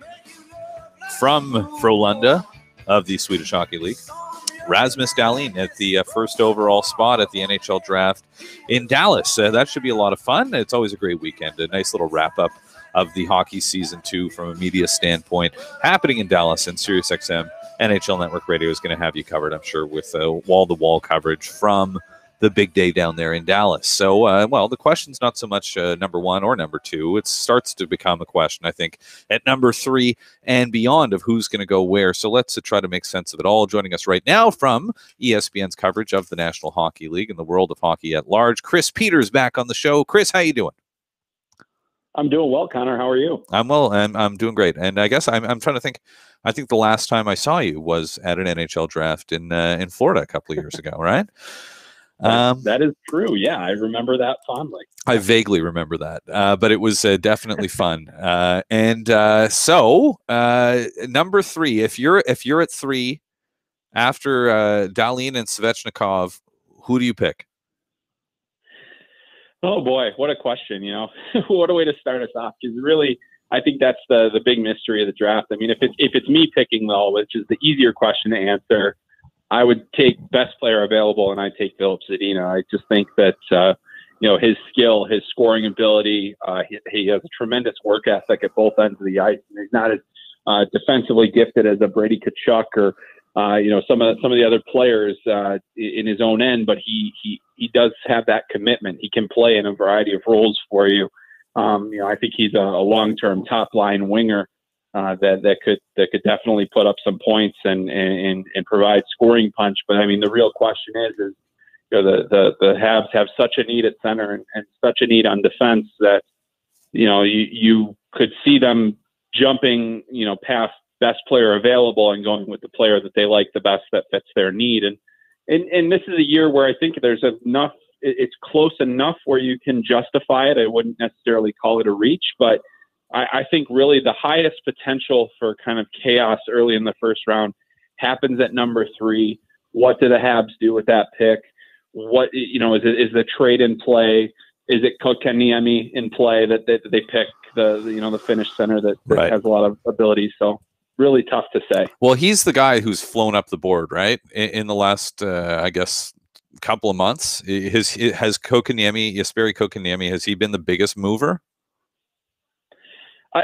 from Frölunda of the Swedish Hockey League Rasmus Dahlin at the first overall spot at the NHL draft in Dallas. That should be a lot of fun. It's always a great weekend, a nice little wrap-up of the hockey season 2 from a media standpoint happening in Dallas, and SiriusXM NHL Network Radio is going to have you covered, I'm sure, with wall-to-wall coverage from the big day down there in Dallas. So, well, the question's not so much number 1 or number 2. It starts to become a question, I think, at number 3 and beyond of who's going to go where. So let's try to make sense of it all. Joining us right now from ESPN's coverage of the National Hockey League and the world of hockey at large, Chris Peters back on the show. Chris, how you doing? I'm doing well, Connor. How are you? I'm well, and I'm doing great. And I guess I'm trying to think. I think the last time I saw you was at an NHL draft in Florida a couple of years ago, right? That is true. Yeah, I remember that fondly. I vaguely remember that, but it was definitely fun. So number 3, if you're at 3 after Dahlin and Svechnikov, who do you pick? Oh boy, what a question! What a way to start us off. Because really, I think that's the big mystery of the draft. I mean, if it's me picking though, which is the easier question to answer, I would take best player available, and I take Filip Zadina. I just think that his skill, his scoring ability, he has a tremendous work ethic at both ends of the ice. And he's not as defensively gifted as a Brady Tkachuk or some of the other players in his own end, but he does have that commitment. He can play in a variety of roles for you. I think he's a long-term top-line winger. That could definitely put up some points and provide scoring punch. But I mean, the real question is the Habs have such a need at center and such a need on defense that you could see them jumping past best player available and going with the player that they like the best that fits their need. And this is a year where I think there's enough. It's close enough where you can justify it. I wouldn't necessarily call it a reach, but I think really the highest potential for kind of chaos early in the first round happens at number 3. What do the Habs do with that pick? What, is the trade in play? Is it Kotkaniemi in play that they pick the Finnish center that right. has a lot of abilities? So really tough to say. Well, he's the guy who's flown up the board, right? In the last, I guess, couple of months. Has Jesperi Kotkaniemi, has he been the biggest mover?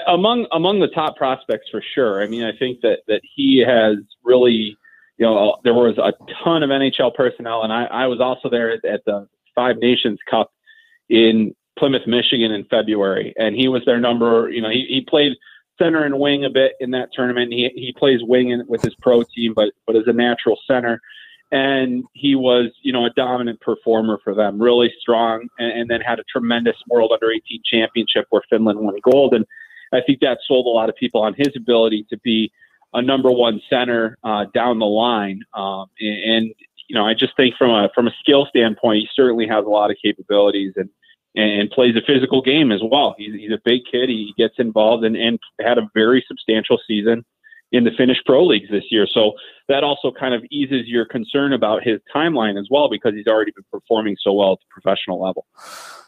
Among the top prospects, for sure. I mean, I think that he has really, there was a ton of NHL personnel, and I was also there at the Five Nations Cup in Plymouth, Michigan in February, and he was their number. He played center and wing a bit in that tournament. He plays wing with his pro team, but as a natural center, and he was a dominant performer for them, really strong, and then had a tremendous World Under-18 championship where Finland won gold. And I think that sold a lot of people on his ability to be a number 1 center down the line. I just think from a skill standpoint, he certainly has a lot of capabilities and plays a physical game as well. He's a big kid. He gets involved and had a very substantial season in the Finnish Pro Leagues this year. So that also kind of eases your concern about his timeline as well, because he's already been performing so well at the professional level.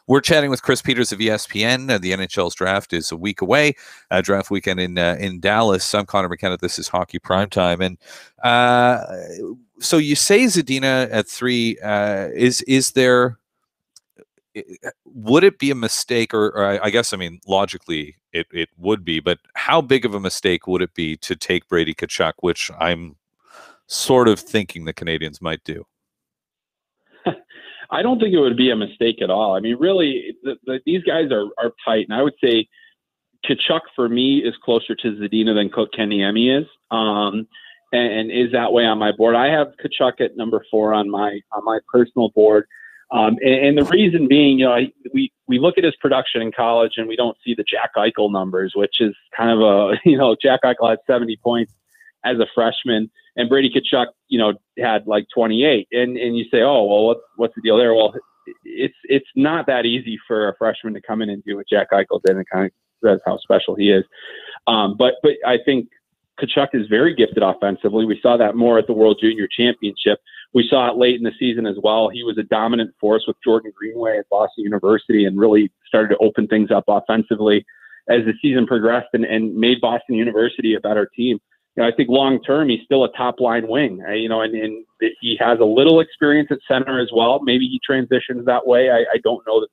We're chatting with Chris Peters of ESPN. The NHL's draft is a week away. Draft weekend in Dallas. I'm Conor McKenna. This is Hockey Primetime. And so you say Zadina at 3. Is there? Would it be a mistake, or I guess, I mean, logically it would be, but how big of a mistake would it be to take Brady Tkachuk, which I'm sort of thinking the Canadiens might do? I don't think it would be a mistake at all. I mean, really, these guys are tight, and I would say Tkachuk for me is closer to Zadina than Kotkaniemi is, and is that way on my board. I have Tkachuk at number 4 on my personal board, and the reason being, we look at his production in college and we don't see the Jack Eichel numbers, which is kind of Jack Eichel had 70 points as a freshman, and Brady Tkachuk, had like 28. And you say, oh, well, what's the deal there? Well, it's not that easy for a freshman to come in and do what Jack Eichel did, and kind of that's how special he is. But I think Tkachuk is very gifted offensively. We saw that more at the World Junior Championship. We saw it late in the season as well. He was a dominant force with Jordan Greenway at Boston University and really started to open things up offensively as the season progressed and made Boston University a better team. I think long term, he's still a top line wing, and he has a little experience at center as well. Maybe he transitions that way. I don't know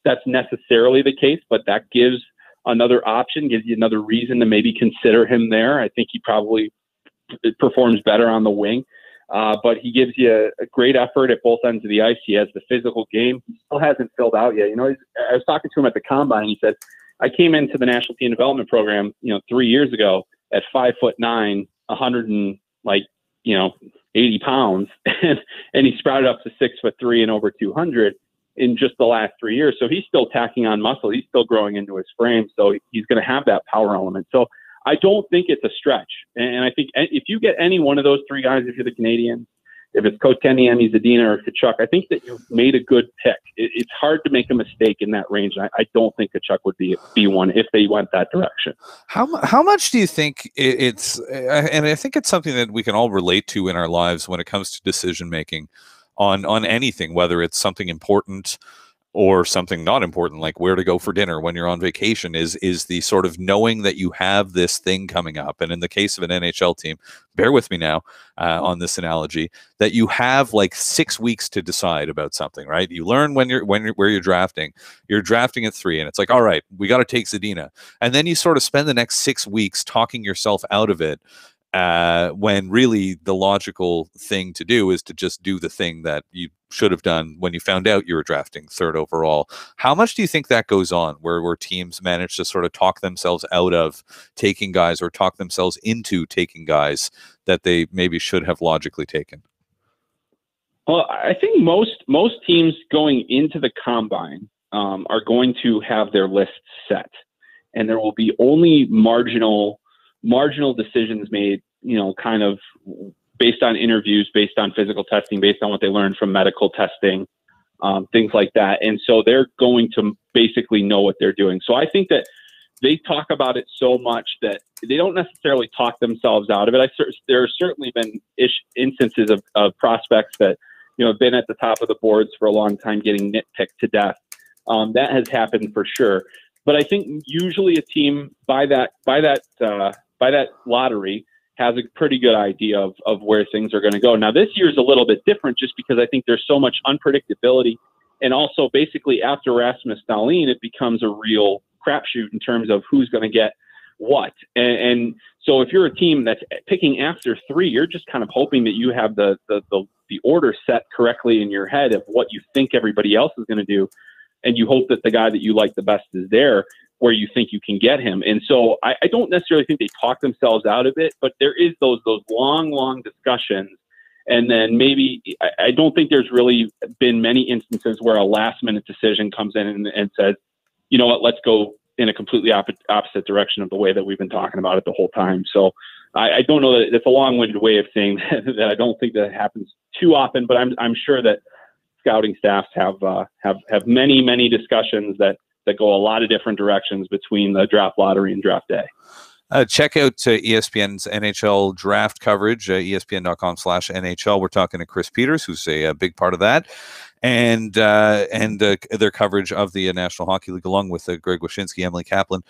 that's necessarily the case, but that gives another option, gives you another reason to maybe consider him there. I think he probably performs better on the wing, but he gives you a great effort at both ends of the ice. He has the physical game. He still hasn't filled out yet. I was talking to him at the combine. He said, I came into the National Team Development Program, 3 years ago at 5'9", 80 pounds, and he sprouted up to 6'3" and over 200 in just the last 3 years. So he's still tacking on muscle. He's still growing into his frame. So he's going to have that power element. So I don't think it's a stretch. And I think if you get any one of those three guys, if you're the Canadiens, if it's Kotkaniemi, Zadina, or Tkachuk, I think that you've made a good pick. It's hard to make a mistake in that range. I don't think Tkachuk would be one if they went that direction. How much do you think it's, and I think it's something that we can all relate to in our lives when it comes to decision making on anything, whether it's something important or something not important, like where to go for dinner when you're on vacation, is the sort of knowing that you have this thing coming up. And in the case of an NHL team, bear with me now on this analogy, that you have like 6 weeks to decide about something, right? You learn where you're drafting. You're drafting at 3, and it's like, all right, we got to take Zadina. And then you sort of spend the next 6 weeks talking yourself out of it, when really the logical thing to do is to just do the thing that you should have done when you found out you were drafting 3rd overall. How much do you think that goes on where teams manage to sort of talk themselves out of taking guys or talk themselves into taking guys that they maybe should have logically taken? Well, I think most teams going into the combine are going to have their lists set, and there will be only marginal decisions made, kind of based on interviews, based on physical testing, based on what they learned from medical testing, things like that. And so they're going to basically know what they're doing. So I think that they talk about it so much that they don't necessarily talk themselves out of it. There have certainly been instances of prospects that, have been at the top of the boards for a long time getting nitpicked to death. That has happened for sure. But I think usually a team by that lottery has a pretty good idea of where things are going to go. Now, this year is a little bit different just because I think there's so much unpredictability. And also, basically, after Rasmus Dahlin, it becomes a real crapshoot in terms of who's going to get what. And so if you're a team that's picking after 3, you're just kind of hoping that you have the order set correctly in your head of what you think everybody else is going to do. And you hope that the guy that you like the best is there where you think you can get him. And so I don't necessarily think they talk themselves out of it, but there is those long discussions. And then maybe I don't think there's really been many instances where a last minute decision comes in and says, you know what, let's go in a completely opposite direction of the way that we've been talking about it the whole time. So I don't know that it's a long-winded way of saying that I don't think that happens too often, but I'm sure that scouting staffs have many discussions that go a lot of different directions between the draft lottery and draft day. Check out ESPN's NHL draft coverage, ESPN.com/NHL. We're talking to Chris Peters, who's a big part of that, and their coverage of the National Hockey League, along with Greg Wyshynski, Emily Kaplan,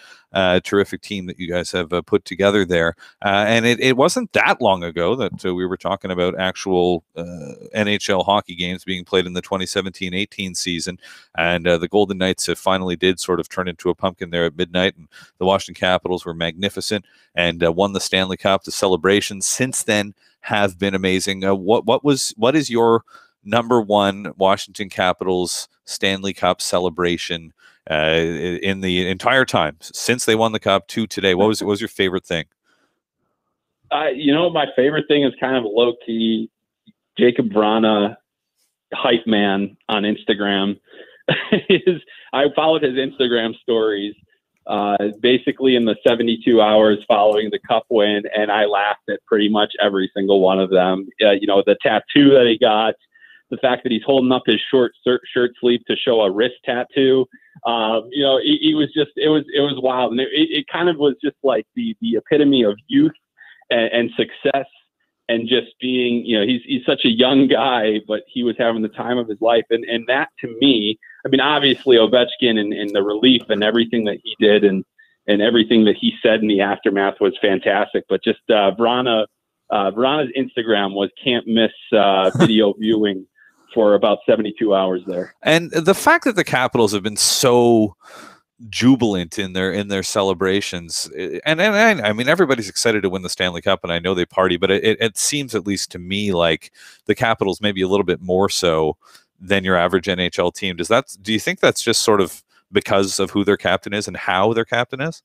terrific team that you guys have put together there. And it wasn't that long ago that we were talking about actual NHL hockey games being played in the 2017-18 season, and the Golden Knights finally did sort of turn into a pumpkin there at midnight, and the Washington Capitals were magnificent and won the Stanley Cup. The celebrations since then have been amazing. What is your number one Washington Capitals Stanley Cup celebration in the entire time since they won the Cup to today? What was your favorite thing? My favorite thing is kind of low key. Jacob Vrana, hype man on Instagram. I followed his Instagram stories basically in the 72 hours following the Cup win, and I laughed at pretty much every single one of them. The tattoo that he got, the fact that he's holding up his short shirt sleeve to show a wrist tattoo. He was just, it was wild. And it kind of was just like the epitome of youth and success, and just being, he's such a young guy, but he was having the time of his life. And that, to me, I mean, obviously Ovechkin and the relief and everything that he did and everything that he said in the aftermath was fantastic. But just Vrana's Instagram was can't miss video viewing for about 72 hours there. And the fact that the Capitals have been so jubilant in their celebrations, and I mean, everybody's excited to win the Stanley Cup, and I know they party, but it seems, at least to me, like the Capitals maybe a little bit more so than your average NHL team. Do you think that's just sort of because of who their captain is and how their captain is?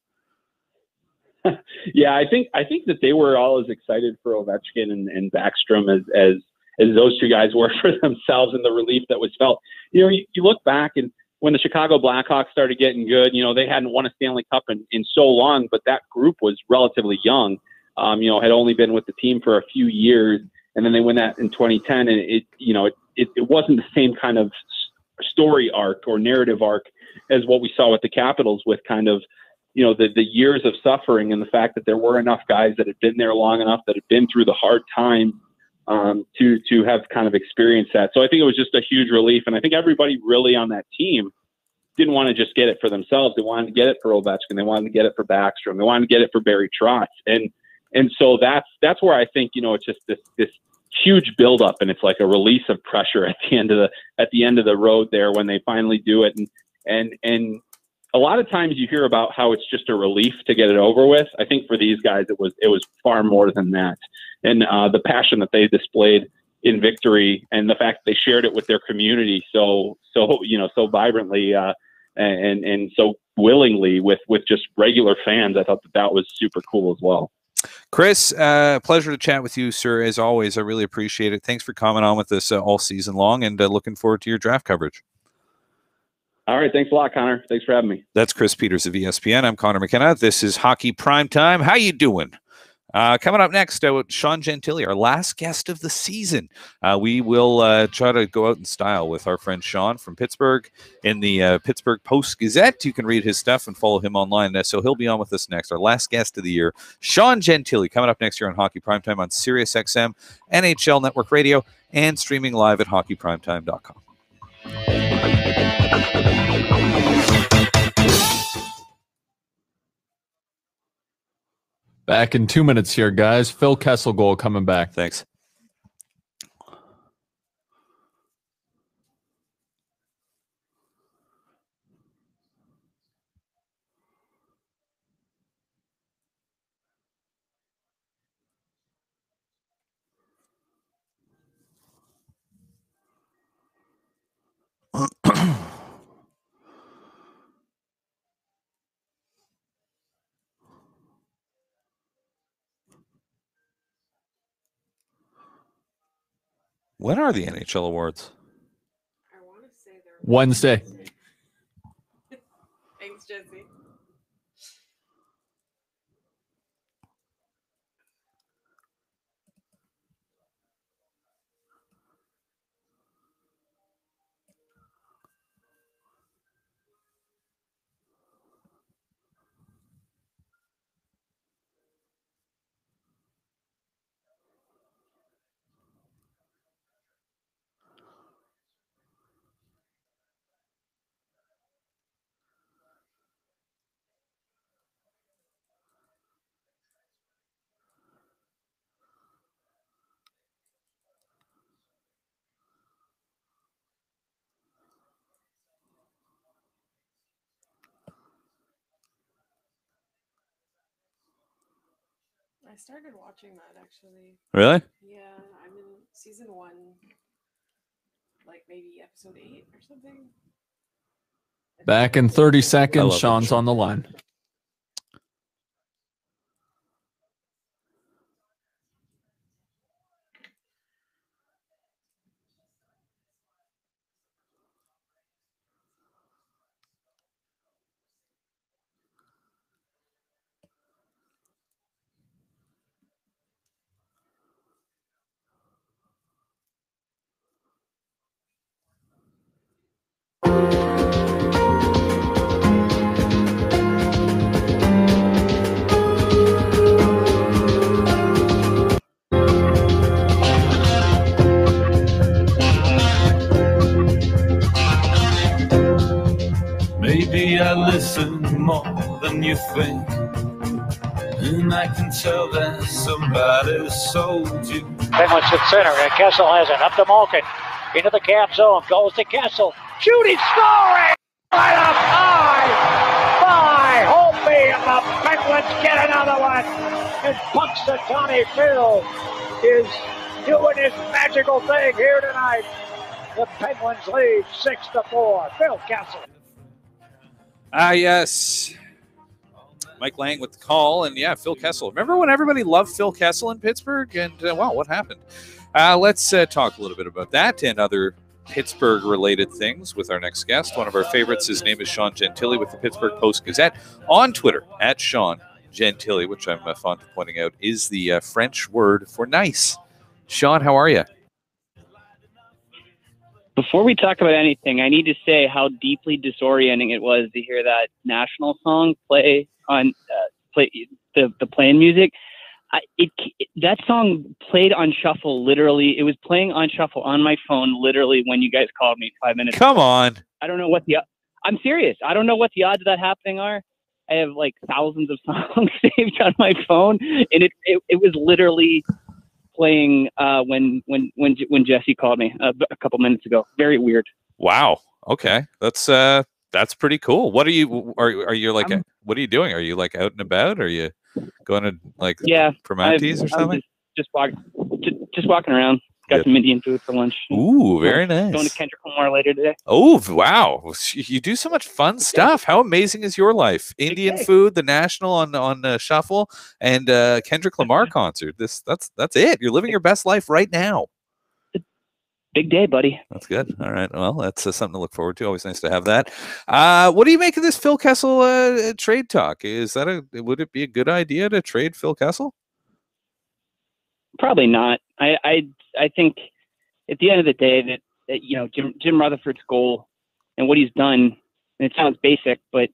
Yeah, I think that they were all as excited for Ovechkin and Backstrom as those two guys were for themselves, and the relief that was felt. You look back, and when the Chicago Blackhawks started getting good, they hadn't won a Stanley Cup in so long, but that group was relatively young. Had only been with the team for a few years, and then they win that in 2010, and it wasn't the same kind of story arc or narrative arc as what we saw with the Capitals, with kind of the years of suffering, and the fact that there were enough guys that had been there long enough, that had been through the hard times, to have kind of experienced that. So I think it was just a huge relief. And I think everybody really on that team didn't want to just get it for themselves. They wanted to get it for Ovechkin. They wanted to get it for Backstrom. They wanted to get it for Barry Trotz. And so that's where I think, it's just this huge buildup, and it's like a release of pressure at the end of the road there when they finally do it. And a lot of times you hear about how it's just a relief to get it over with. I think for these guys, it was far more than that. And the passion that they displayed in victory, and the fact that they shared it with their community so vibrantly and so willingly with just regular fans, I thought that was super cool as well. Chris, pleasure to chat with you, sir, as always. I really appreciate it. Thanks for coming on with us all season long, and looking forward to your draft coverage. All right. Thanks a lot, Connor. Thanks for having me. That's Chris Peters of ESPN. I'm Conor McKenna. This is Hockey Primetime. How you doing? Coming up next, Sean Gentile, our last guest of the season. We will try to go out in style with our friend Sean from Pittsburgh in the Pittsburgh Post-Gazette. You can read his stuff and follow him online. So he'll be on with us next, our last guest of the year, Sean Gentile, coming up next year on Hockey Primetime on SiriusXM, NHL Network Radio, and streaming live at hockeyprimetime.com. Back in 2 minutes here, guys. Phil Kessel goal coming back. Thanks. When are the NHL awards? I want to say they're Wednesday. Thanks, Jesse. I started watching that, actually. Really? Yeah, I'm in season 1, like maybe episode 8 or something. Back in 30 seconds. Sean's on the line. listen more than you think, and I can tell that somebody sold you. Penguins at center, and Kessel has it. Up to Malkin. Into the cap zone. Goes to Kessel. Shooting, scoring! Right up high! By Holtby, and the Penguins get another one. And Punxsutawney Phil is doing his magical thing here tonight. The Penguins lead 6-4. Phil Kessel. Yes. Mike Lang with the call, and yeah, Phil Kessel. Remember when everybody loved Phil Kessel in Pittsburgh? And wow, what happened? Let's talk a little bit about that and other Pittsburgh-related things with our next guest. One of our favorites, his name is Sean Gentile with the Pittsburgh Post-Gazette. On Twitter, at Sean Gentile, which I'm fond of pointing out, is the French word for nice. Sean, how are you? Before we talk about anything, I need to say how deeply disorienting it was to hear that national song play on the playing music. That song played on shuffle, literally. It was playing on shuffle on my phone, literally, when you guys called me 5 minutes Come ago. on. I don't know what I'm serious. I don't know what the odds of that happening are. I have like thousands of songs saved on my phone, and it was literally playing when Jesse called me a couple minutes ago. Very weird. Wow. Okay. That's pretty cool. What are you like? What are you doing? Are you like out and about? Are you going to like Primantes or something? Just walking around. Got some Indian food for lunch. Ooh, very nice. Going to Kendrick Lamar later today. Oh, wow. You do so much fun stuff. How amazing is your life? Indian food, the National on Shuffle, and Kendrick Lamar concert. That's it. You're living your best life right now. Big day, buddy. That's good. All right. Well, that's something to look forward to. Always nice to have that. What do you make of this Phil Kessel trade talk? Would it be a good idea to trade Phil Kessel? Probably not. I think at the end of the day that Jim Rutherford's goal and what he's done, and it sounds basic, but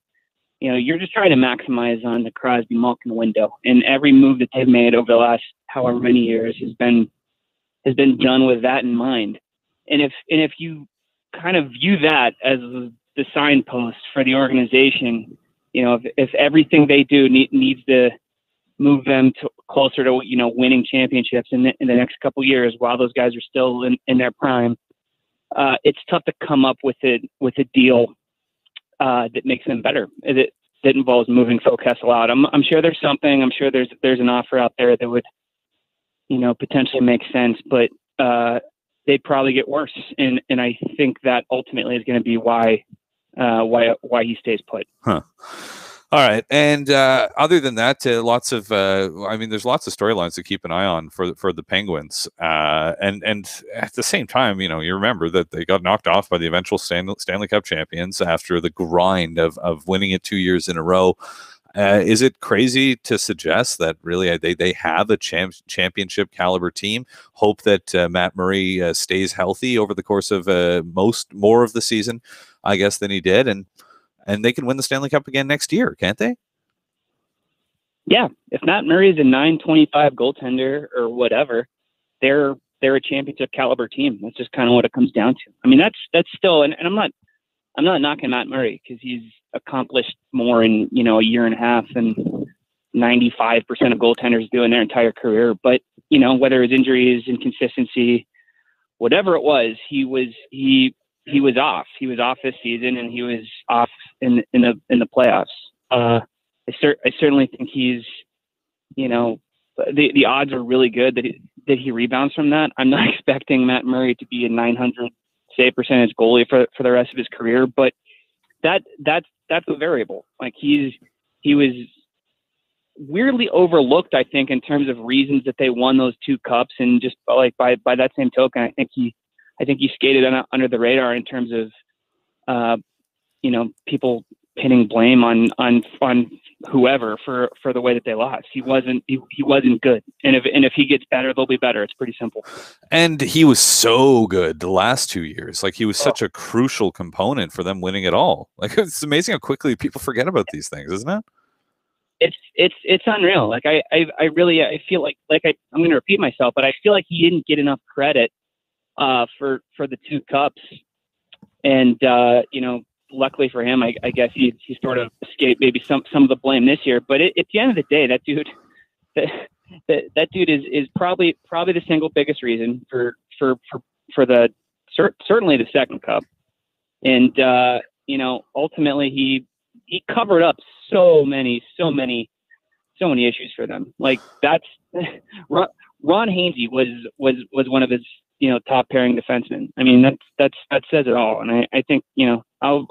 you're just trying to maximize on the Crosby Malkin window, and every move that they've made over the last however many years has been done with that in mind. And if you kind of view that as the signpost for the organization, if everything they do needs to move them closer to winning championships in the next couple years while those guys are still in their prime, it's tough to come up with a deal that makes them better. That involves moving Phil Kessel out. I'm sure there's something. I'm sure there's an offer out there that would potentially make sense, but they'd probably get worse. And I think that ultimately is going to be why he stays put. Huh. All right. And other than that, there's lots of storylines to keep an eye on for the Penguins. And at the same time, you remember that they got knocked off by the eventual Stanley Cup champions after the grind of winning it 2 years in a row. Is it crazy to suggest that really they have a championship caliber team? Hope that Matt Murray stays healthy over the course of more of the season, I guess, than he did, and they can win the Stanley Cup again next year, can't they? Yeah, if Matt Murray is a .925 goaltender or whatever, they're a championship caliber team. That's just kind of what it comes down to. I mean, that's still, and I'm not knocking Matt Murray because he's accomplished more in a year and a half than 95% of goaltenders do in their entire career. But whether his injuries, inconsistency, whatever it was, he was off. He was off this season, and he was off in the playoffs. I certainly think he's, the odds are really good that he rebounds from that. I'm not expecting Matt Murray to be a 900 save percentage goalie for the rest of his career, but that's a variable. Like he was weirdly overlooked, I think, in terms of reasons that they won those two cups, and just like by that same token, I think he skated under the radar in terms of, people pinning blame on whoever for the way that they lost. He wasn't good. And if he gets better, they'll be better. It's pretty simple. And he was so good the last 2 years. Like he was such a crucial component for them winning it all. Like it's amazing how quickly people forget about these things, isn't it? It's unreal. Like I really feel like I'm going to repeat myself, but I feel like he didn't get enough credit for the two cups, and luckily for him, I guess he sort of escaped maybe some of the blame this year. But at the end of the day, that dude, that dude is probably the single biggest reason for the certainly the second cup. And ultimately he covered up so many issues for them. Like that's Ron Hainsey was one of his top pairing defensemen. I mean that says it all. And I think I'll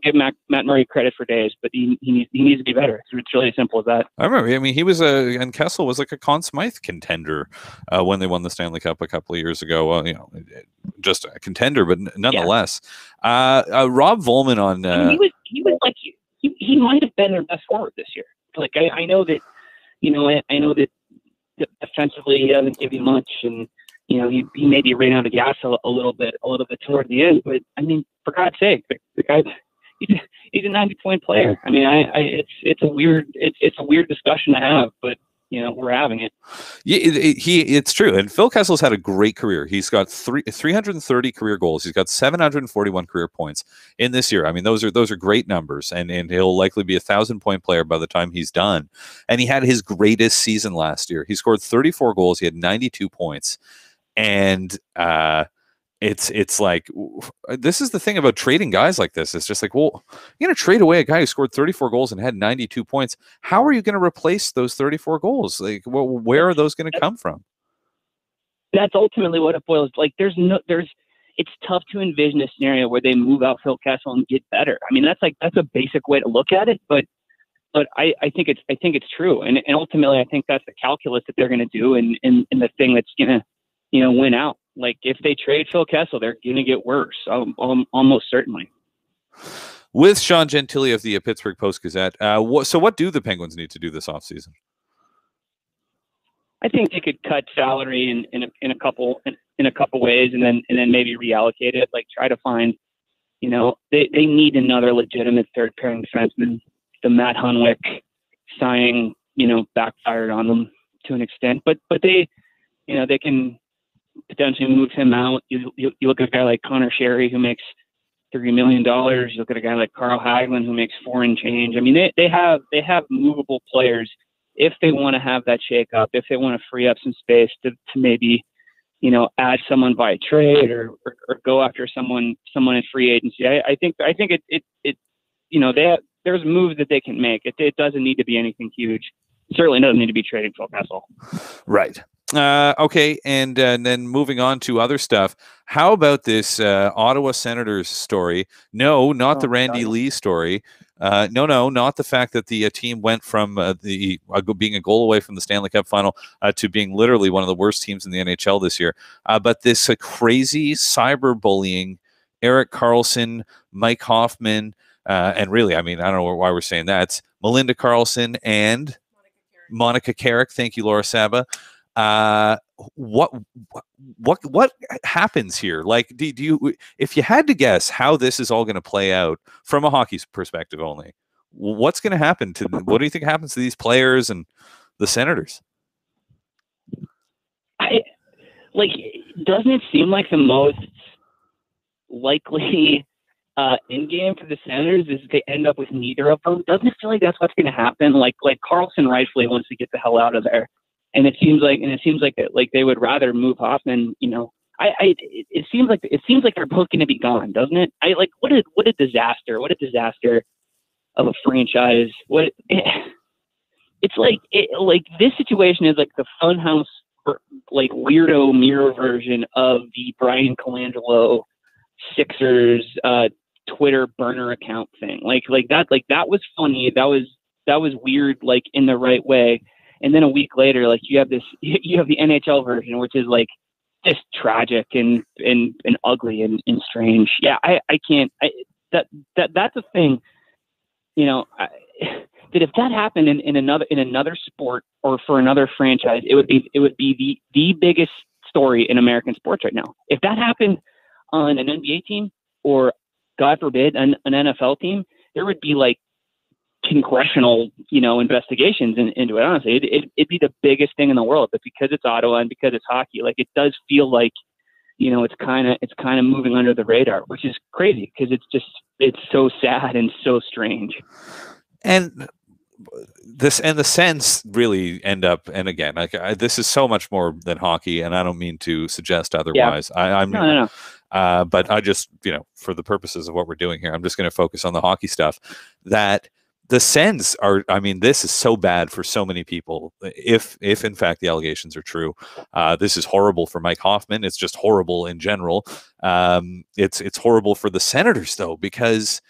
give Matt Murray credit for days, but he needs to be better. It's really as simple as that. I remember. I mean, he was and Kessel was like a Conn Smythe contender when they won the Stanley Cup a couple of years ago. Well, just a contender, but nonetheless. Yeah. Rob Volman on. He was like he might have been their best forward this year. Like I know that I know that defensively he doesn't give you much, and he may be ran out of gas a little bit toward the end. But I mean, for God's sake, the guy he's a 90-point player. I mean, it's a weird discussion to have, but we're having it. Yeah, it's true. And Phil Kessel's had a great career. He's got 330 career goals. He's got 741 career points in this year. I mean, those are great numbers, and he'll likely be a 1,000-point player by the time he's done. And he had his greatest season last year. He scored 34 goals. He had 92 points, and it's like, this is the thing about trading guys like this. It's just like, well, you're going to trade away a guy who scored 34 goals and had 92 points. How are you going to replace those 34 goals? Like, well, where are those going to come from? That's ultimately what it boils. Like, it's tough to envision a scenario where they move out Phil Kessel and get better. I mean, that's a basic way to look at it, but I think it's true. And ultimately I think that's the calculus that they're going to do. And the thing that's going to, win out. Like, if they trade Phil Kessel, they're going to get worse, almost certainly. With Sean Gentile of the Pittsburgh Post-Gazette, what do the Penguins need to do this offseason? I think they could cut salary in a couple ways, and then maybe reallocate it. Like, try to find, they need another legitimate third pairing defenseman. The Matt Hunwick signing, backfired on them to an extent, but they can potentially move him out. You look at a guy like Connor Sherry, who makes $3 million. You look at a guy like Carl Hagelin, who makes $4 and change. I mean, they have movable players if they want to have that shake up, if they want to free up some space to maybe, add someone by trade or go after someone in free agency. I think there's moves that they can make. It doesn't need to be anything huge. It certainly doesn't need to be trading Phil Kessel. Right. Okay, and then moving on to other stuff. How about this Ottawa Senators story? No, not the Randy Lee story. No, not the fact that the team went from being a goal away from the Stanley Cup final to being literally one of the worst teams in the NHL this year. But this crazy cyberbullying, Erik Karlsson, Mike Hoffman, and really, I mean, I don't know why we're saying that. It's Melinda Karlsson and Monica Carrick. Thank you, Laura Saba. What happens here? Like, do you, if you had to guess how this is all going to play out from a hockey perspective only, what's going to happen to, what do you think happens to these players and the Senators? Doesn't it seem like the most likely end game for the Senators is they end up with neither of them? Doesn't it feel like that's what's going to happen? Like Karlsson rightfully wants to get the hell out of there. And it seems like they would rather move Hoffman. It seems like they're both going to be gone, doesn't it? What a disaster! What a disaster of a franchise. It's like this situation is like the Funhouse, like weirdo mirror version of the Brian Colangelo Sixers Twitter burner account thing. Like that was funny. That was weird, like in the right way. And then a week later, like you have the NHL version, which is like just tragic and ugly and strange. Yeah, I can't. That's a thing. That if that happened in another sport or for another franchise, it would be the biggest story in American sports right now. If that happened on an NBA team or, God forbid, an NFL team, there would be like congressional, investigations into it. Honestly, it'd be the biggest thing in the world. But because it's Ottawa and because it's hockey, like it does feel like, you know, it's kind of moving under the radar, which is crazy because it's so sad and so strange. And the Sens really end up, and again, this is so much more than hockey, and I don't mean to suggest otherwise. Yeah. No. But I just, you know, for the purposes of what we're doing here, I'm just going to focus on the hockey stuff. That the Sens are, I mean, this is so bad for so many people. If in fact the allegations are true, this is horrible for Mike Hoffman. It's just horrible in general. It's horrible for the Senators though, because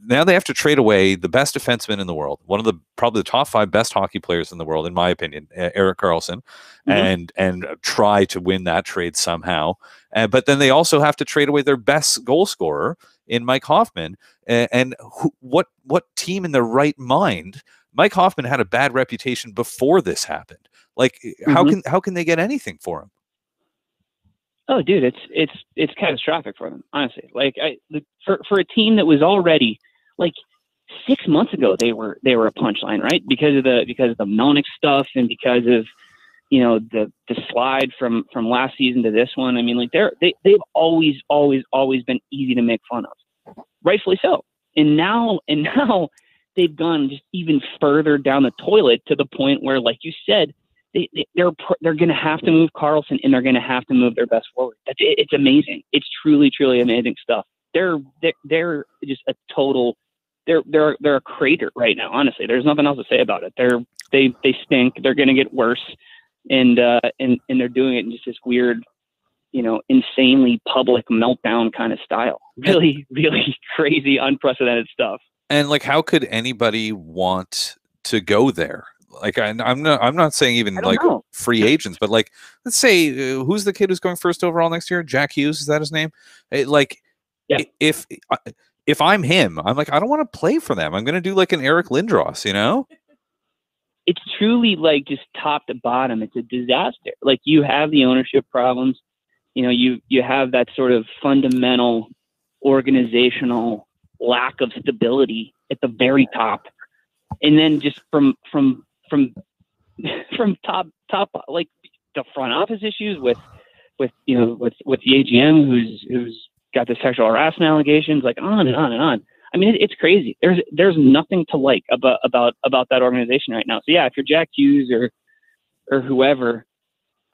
now they have to trade away the best defenseman in the world, one of the probably the top 5 best hockey players in the world, in my opinion, Erik Karlsson, and try to win that trade somehow. But then they also have to trade away their best goal scorer in Mike Hoffman. And what team in their right mind? Mike Hoffman had a bad reputation before this happened. Like, how can they get anything for him? Oh, dude, it's catastrophic for them, honestly. Like, for a team that was already, like, 6 months ago they were a punchline, right? Because of the Melnick stuff and because of, you know, the slide from last season to this one. I mean, like, they've always been easy to make fun of, rightfully so. And now they've gone just even further down the toilet to the point where, like you said, they're going to have to move Karlsson and they're going to have to move their best forward. It's amazing. It's truly amazing stuff. They're just a total. They're a crater right now. Honestly, there's nothing else to say about it. They stink. They're going to get worse, and they're doing it in just this weird, you know, insanely public meltdown kind of style. Really crazy, unprecedented stuff. And like, how could anybody want to go there? Like, I'm not saying even like free agents, but like, let's say who's the kid who's going first overall next year? Jack Hughes, is that his name? If I'm him, I'm like, I don't want to play for them. I'm going to do like an Eric Lindros, you know? It's truly like just top to bottom. It's a disaster. Like, you have the ownership problems. You know, you have that sort of fundamental organizational lack of stability at the very top, and then just from top, like the front office issues with the AGM who's got the sexual harassment allegations, like on and on and on. I mean, it's crazy. There's nothing to like about that organization right now. So yeah, if you're Jack Hughes or whoever,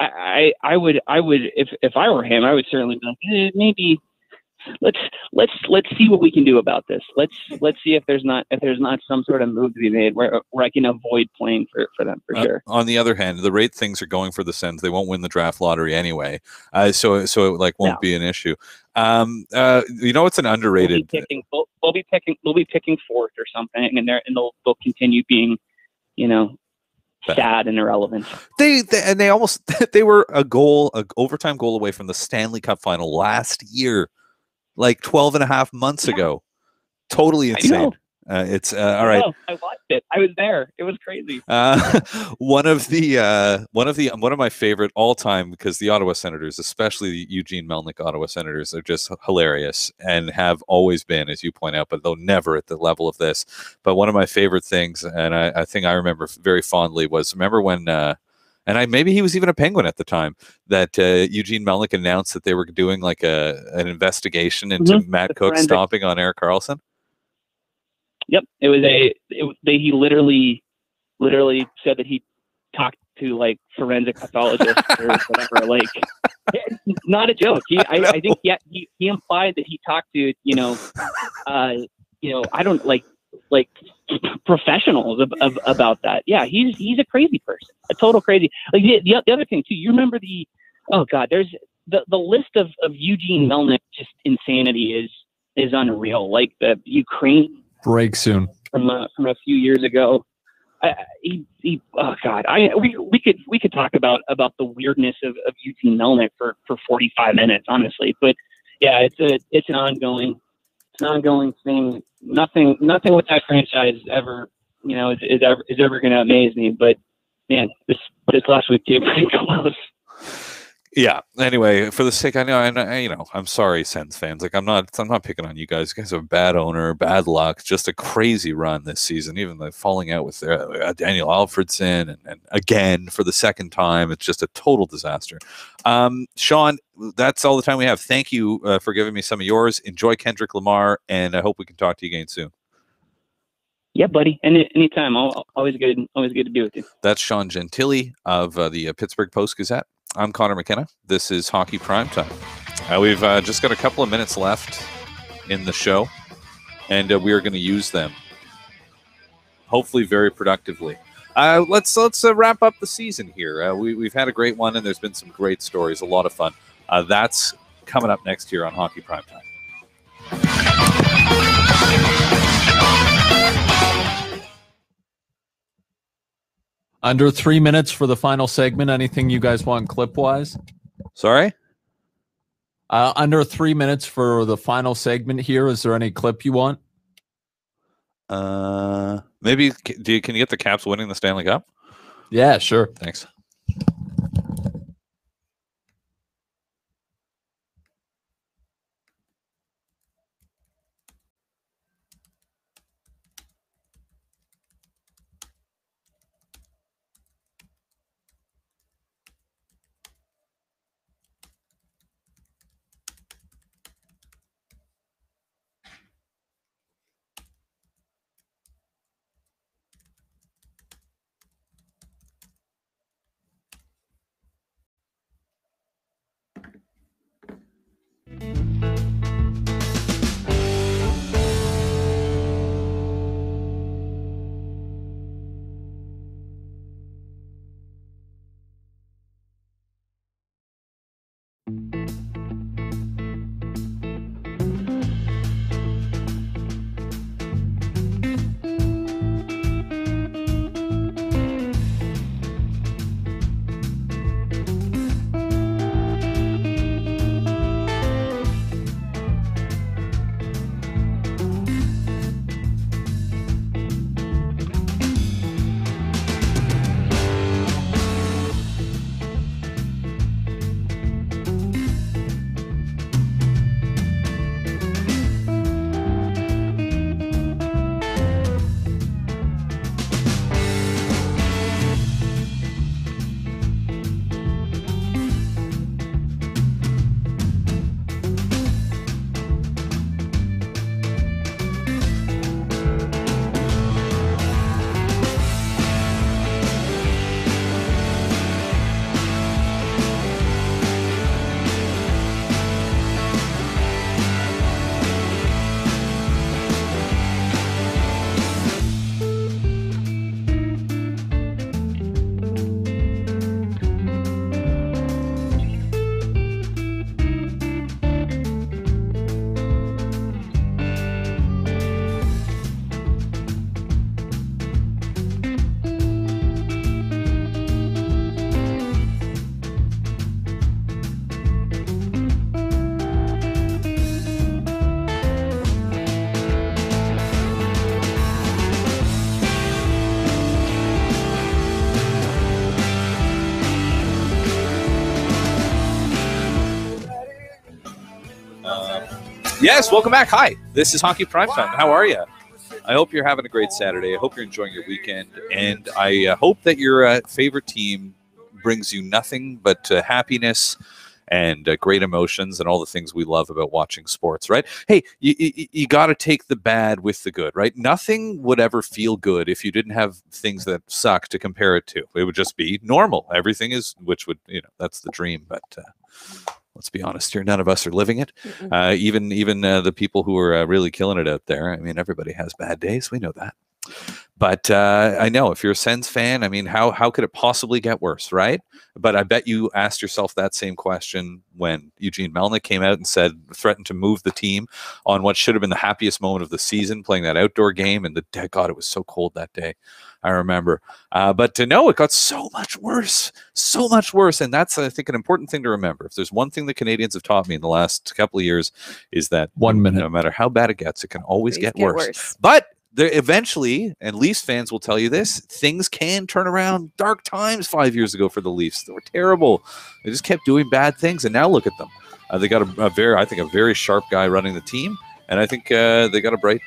I would if I were him, I would certainly be like, maybe let's see what we can do about this. Let's see if there's not some sort of move to be made where I can avoid playing for them for sure. On the other hand, the rate things are going for the Sens, they won't win the draft lottery anyway, so it like won't be an issue. You know, it's an underrated. We'll be picking fourth or something, and they'll continue being, you know, sad and irrelevant. They were an overtime goal away from the Stanley Cup final last year. Like 12 and a half months ago. Totally insane. It's all right. I watched it. I was there. It was crazy. One of my favorite all time, because the Ottawa Senators, especially the Eugene Melnyk Ottawa Senators, are just hilarious and have always been, as you point out, but though never at the level of this. But one of my favorite things, and I think I remember very fondly, was remember when maybe he was even a Penguin at the time, that Eugene Melnyk announced that they were doing like an investigation into Matt Cook stomping on Erik Karlsson. Yep, he literally said that he talked to like forensic pathologists or whatever. Like, not a joke. I think he implied that he talked to I don't like professionals about that. Yeah, he's a crazy person, a total crazy. Like the other thing too, you remember there's the list of Eugene Melnyk just insanity is unreal. Like the Ukraine break soon from a few years ago. We could talk about the weirdness of Eugene Melnyk for 45 minutes, honestly. But yeah, it's an ongoing thing. Nothing with that franchise ever, is ever going to amaze me. But man, this last week came pretty close. Yeah. Anyway, for the sake, I know, I'm sorry, Sens fans. Like, I'm not picking on you guys. You guys have a bad owner, bad luck, just a crazy run this season. Even the falling out with Daniel Alfredson, and again for the second time, it's just a total disaster. Sean, that's all the time we have. Thank you for giving me some of yours. Enjoy Kendrick Lamar, and I hope we can talk to you again soon. Yeah, buddy. Anytime. Always good to be with you. That's Sean Gentile of the Pittsburgh Post-Gazette. I'm Conor McKenna. This is Hockey Primetime. We've just got a couple of minutes left in the show, and we are going to use them, hopefully very productively. Let's wrap up the season here. We've had a great one, and there's been some great stories, a lot of fun. That's coming up next here on Hockey Primetime. Under 3 minutes for the final segment. Anything you guys want clip-wise? Sorry? Under 3 minutes for the final segment here. Is there any clip you want? Maybe, can you get the Caps winning the Stanley Cup? Yeah, sure. Thanks. Yes, welcome back. Hi, this is Hockey Primetime. How are you? I hope you're having a great Saturday. I hope you're enjoying your weekend, and I hope that your favorite team brings you nothing but happiness and great emotions and all the things we love about watching sports, right? Hey, you got to take the bad with the good, right? Nothing would ever feel good if you didn't have things that suck to compare it to. It would just be normal. Everything is, which would, that's the dream, but let's be honest here, none of us are living it. Even the people who are really killing it out there. I mean, everybody has bad days. We know that. But I know if you're a Sens fan, I mean, how could it possibly get worse, right? But I bet you asked yourself that same question when Eugene Melnyk came out and threatened to move the team on what should have been the happiest moment of the season, playing that outdoor game. And God, it was so cold that day. I remember. But to know it got so much worse. And that's, I think, an important thing to remember. If there's one thing the Canadians have taught me in the last couple of years is that 1 minute, no matter how bad it gets, it can always get worse. But there eventually, and Leafs fans will tell you this, things can turn around. Dark times 5 years ago for the Leafs. They were terrible. They just kept doing bad things, and now look at them. They got a very sharp guy running the team, and I think they got a bright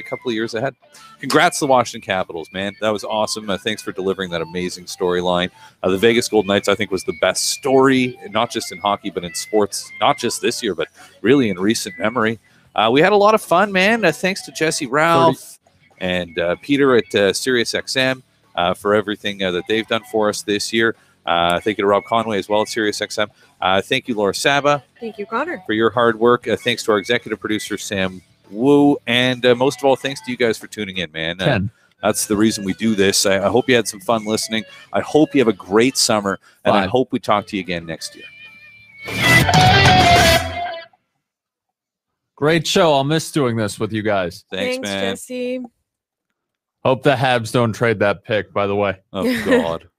couple of years ahead. Congrats to the Washington Capitals, man. That was awesome. Thanks for delivering that amazing storyline. The Vegas Golden Knights, I think, was the best story, not just in hockey, but in sports, not just this year, but really in recent memory. We had a lot of fun, man. Thanks to Jesse Ralph and Peter at SiriusXM for everything that they've done for us this year. Thank you to Rob Conway as well at SiriusXM. Thank you, Laura Saba. Thank you, Connor, for your hard work. Thanks to our executive producer, Sam Wu. And most of all, thanks to you guys for tuning in, man. Ken. That's the reason we do this. I hope you had some fun listening. I hope you have a great summer. And I hope we talk to you again next year. Great show. I'll miss doing this with you guys. Thanks, man. Jesse. Hope the Habs don't trade that pick, by the way. Oh, God.